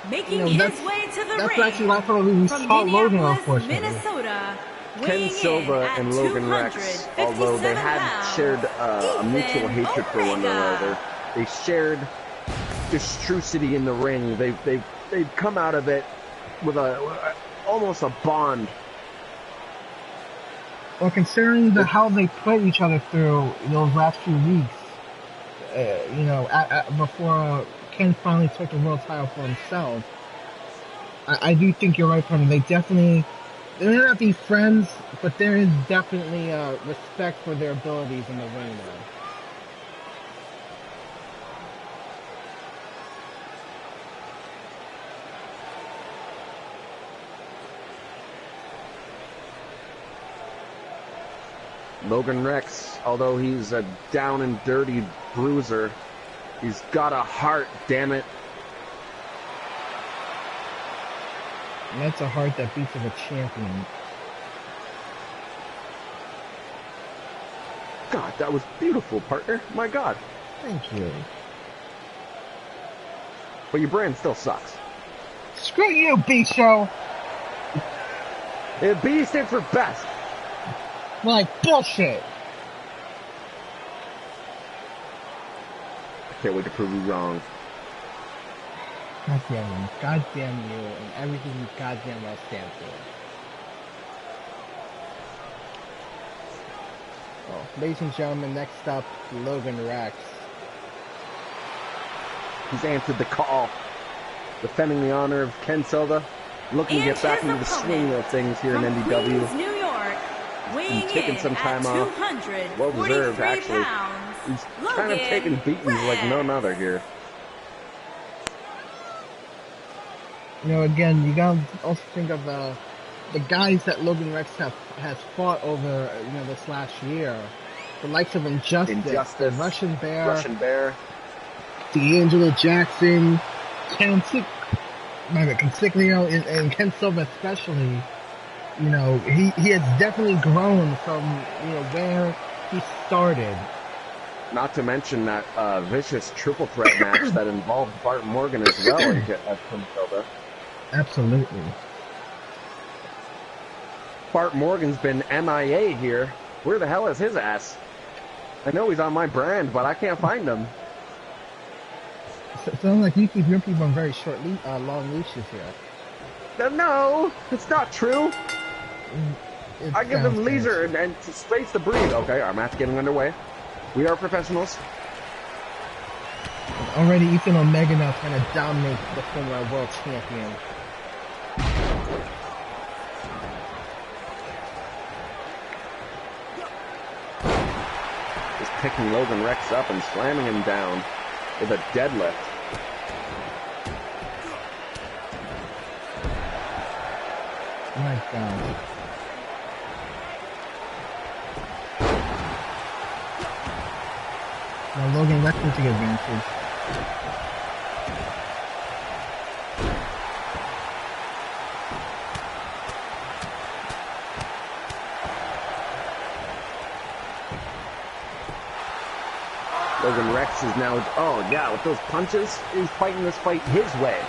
Making his way to the ring actually why probably we saw Logan, unfortunately. Minnesota. Ken Silva and Logan Rex, although they had shared a mutual hatred for one another, they shared destrucity in the ring. They've come out of it with almost a bond. Well, considering how they put each other through those last few weeks, before Ken finally took the world title for himself, I do think you're right, partner. They may not be friends, but there is definitely respect for their abilities in the ring now. Logan Rex, although he's a down and dirty bruiser, he's got a heart, damn it. And that's a heart that beats of a champion. God, that was beautiful, partner. My God. Thank you. But your brand still sucks. Screw you, B-Show! B stands for best. Like, bullshit! I can't wait to prove you wrong. God damn him. God damn you and everything you goddamn well stand for. Oh, ladies and gentlemen, next up, Logan Rex. He's answered the call. Defending the honor of Ken Silva. Looking to get back into the swing of things here in NDW. Queens, New York, weighing taking some time off. Well deserved, actually. He's kind of taking beatings like none other here. Again, you gotta also think of the guys that Logan Rex has fought over, this last year. The likes of Injustice, Russian Bear, D'Angelo Jackson, Consiglio, and Ken Silva especially. He has definitely grown from, where he started. Not to mention that vicious triple threat match that involved Bart Morgan as well at Ken Silva. Absolutely. Bart Morgan's been MIA here. Where the hell is his ass? I know he's on my brand, but I can't find him. Sounds like you keep your people on very short, long leashes here. No, it's not true. I give them leisure and space to breathe. Okay, our match getting underway. We are professionals. Already Ethan Omega now trying to dominate the former world champion. Just picking Logan Rex up and slamming him down with a deadlift. My God. Now Logan Rex will take advantage. Logan Rex is now, oh yeah, with those punches, he's fighting this fight his way.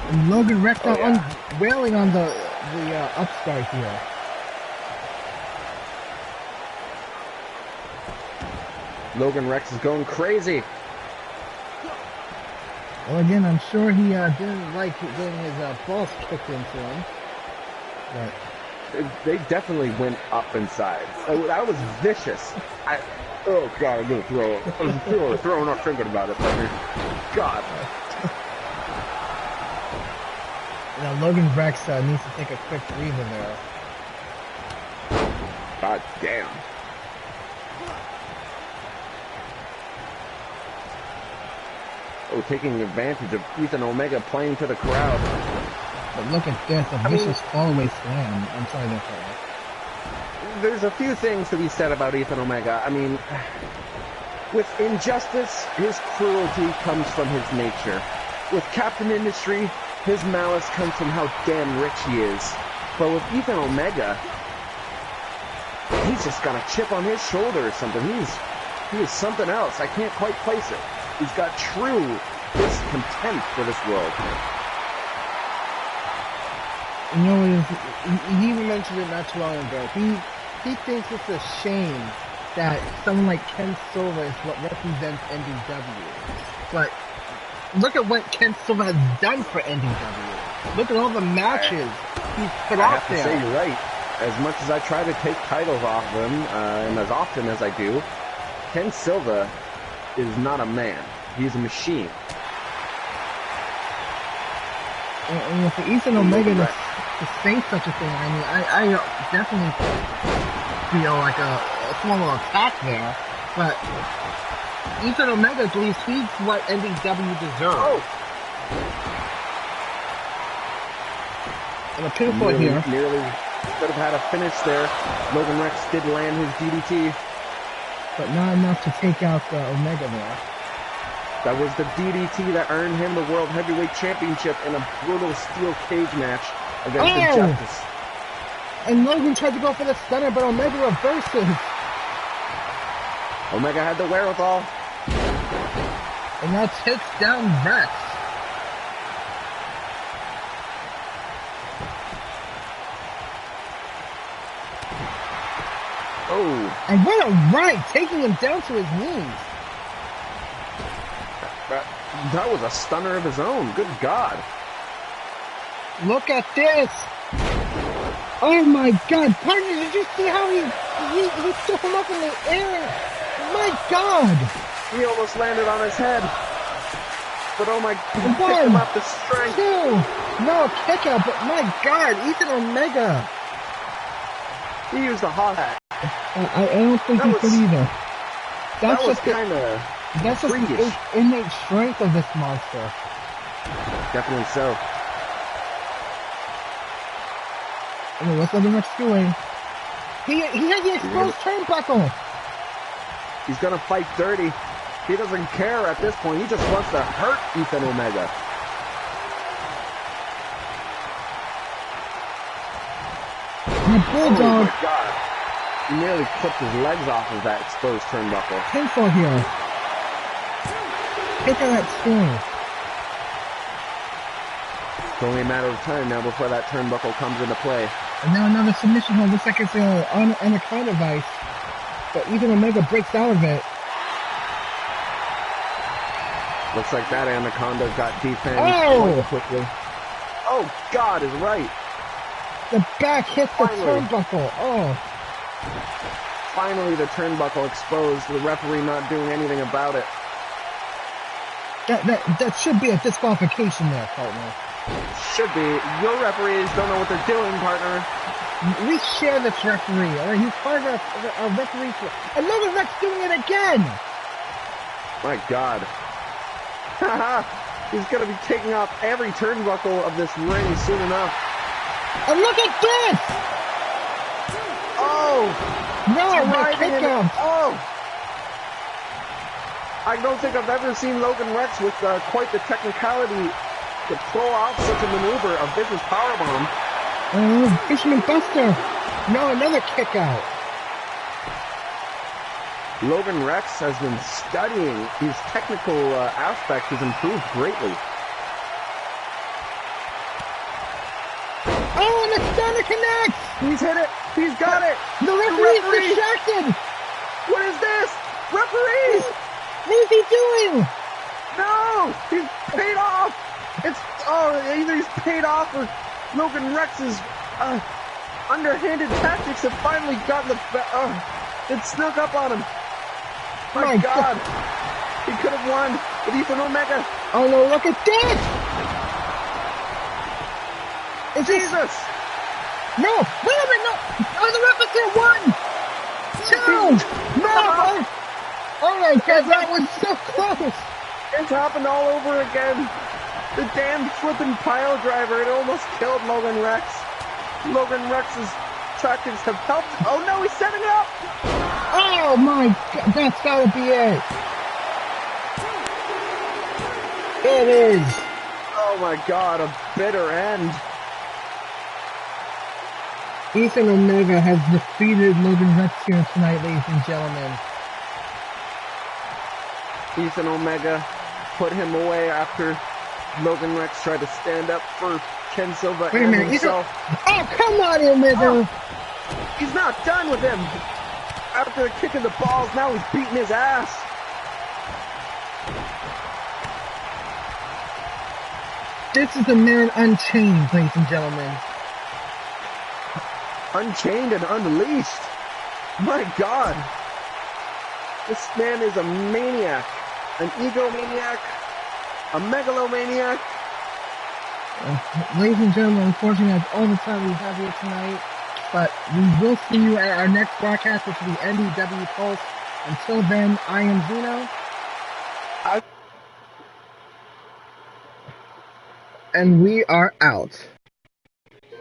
And Logan Rex wailing on the upstart here. Logan Rex is going crazy. Well, again, I'm sure he didn't like getting his balls kicked into him. But they definitely went up inside. That was vicious. Oh God, I'm gonna throw. I'm throwing up thinking about it. God. Logan Rex needs to take a quick breather there. God damn. Oh, taking advantage of Ethan Omega playing to the crowd. But look at this, a vicious fallaway slam. I'm sorry, that's all. There's a few things to be said about Ethan Omega. I mean, with injustice, his cruelty comes from his nature. With Captain Industry, his malice comes from how damn rich he is. But with Ethan Omega, he's just got a chip on his shoulder or something. He is something else. I can't quite place it. He's got true discontent for this world. You know, he even mentioned it not too long ago. He thinks it's a shame that someone like Ken Silva is what represents NDW. But look at what Ken Silva has done for NDW. Look at all the matches he's put out there. I have to say, you're right. As much as I try to take titles off them, and as often as I do, Ken Silva is not a man. He's a machine. And for Ethan Omega to say such a thing, I mean, I definitely feel like a small little attack there. But Ethan Omega believes he's what NDW deserves. Oh! And a pinfall here. Nearly could have had a finish there. Logan Rex did land his DDT. But not enough to take out Omega there. That was the DDT that earned him the World Heavyweight Championship in a brutal steel cage match against Injustice. And Logan tried to go for the stunner, but Omega reverses. Omega had the wherewithal. And now takes down Rex. Oh. And what a right, taking him down to his knees. That was a stunner of his own. Good God. Look at this. Oh my God. Partner, did you see how he threw him up in the air? My God. He almost landed on his head. But oh my God, he picked him up the strength. No, kick out, but my God, Ethan Omega. He used a hot hat. I don't think he could either. That was kind of... That's just the innate strength of this monster. Definitely so. I mean, what's Logan Rex doing? He has the exposed turnbuckle. He's gonna fight dirty. He doesn't care at this point. He just wants to hurt Ethan Omega. And a bulldog. Oh my God. He nearly clipped his legs off of that exposed turnbuckle. Pinfall here. Pick on that spoon. It's only a matter of time now before that turnbuckle comes into play. And now another submission hold. Looks like it's an anaconda vice. But Ethan Omega breaks out of it. Looks like that anaconda got defanged quite quickly. Oh, God is right. The back hits the turnbuckle. Oh. Finally, the turnbuckle exposed. The referee not doing anything about it. That should be a disqualification there, partner. Should be. Your referees don't know what they're doing, partner. We share this referee, alright? He's part of our referee. Another Rex doing it again! My God. He's gonna be taking off every turnbuckle of this ring soon enough. And look at this! Oh! No, we're kick out! Oh! I don't think I've ever seen Logan Rex with quite the technicality to pull off such a maneuver, a vicious powerbomb. Fisherman Buster! No, another kick out. Logan Rex has been studying his technical aspect has improved greatly. Oh, and the stunner connects! He's hit it! He's got it! The referee's distracted! What is this? Referee! What is he doing? No! He's paid off! Either he's paid off or Logan Rex's underhanded tactics have finally gotten it snuck up on him. My God. He could have won with Ethan Omega. Oh no, look at that! Is Jesus! No! Wait a minute! No! Oh, the ref is there! 1, 2! No! Oh my God, that was so close! Is It's happened all over again. The damn flipping pile driver. It almost killed Logan Rex. Logan Rex's tactics have helped. Oh no, he's setting it up. Oh my God, that's gotta be it. It is. Oh my God, a bitter end. Ethan Omega has defeated Logan Rex here tonight, ladies and gentlemen. Ethan Omega put him away after Logan Rex tried to stand up for Ken Silva Wait a and minute, himself. Oh, come on, Omega! Oh, he's not done with him. After kicking the balls, now he's beating his ass. This is a man unchained, ladies and gentlemen. Unchained and unleashed. My God. This man is a maniac. An egomaniac. A megalomaniac. Ladies and gentlemen, unfortunately, that's all the time we have here tonight. But we will see you at our next broadcast, which will be NDW Pulse. Until then, I am Zeno. And we are out.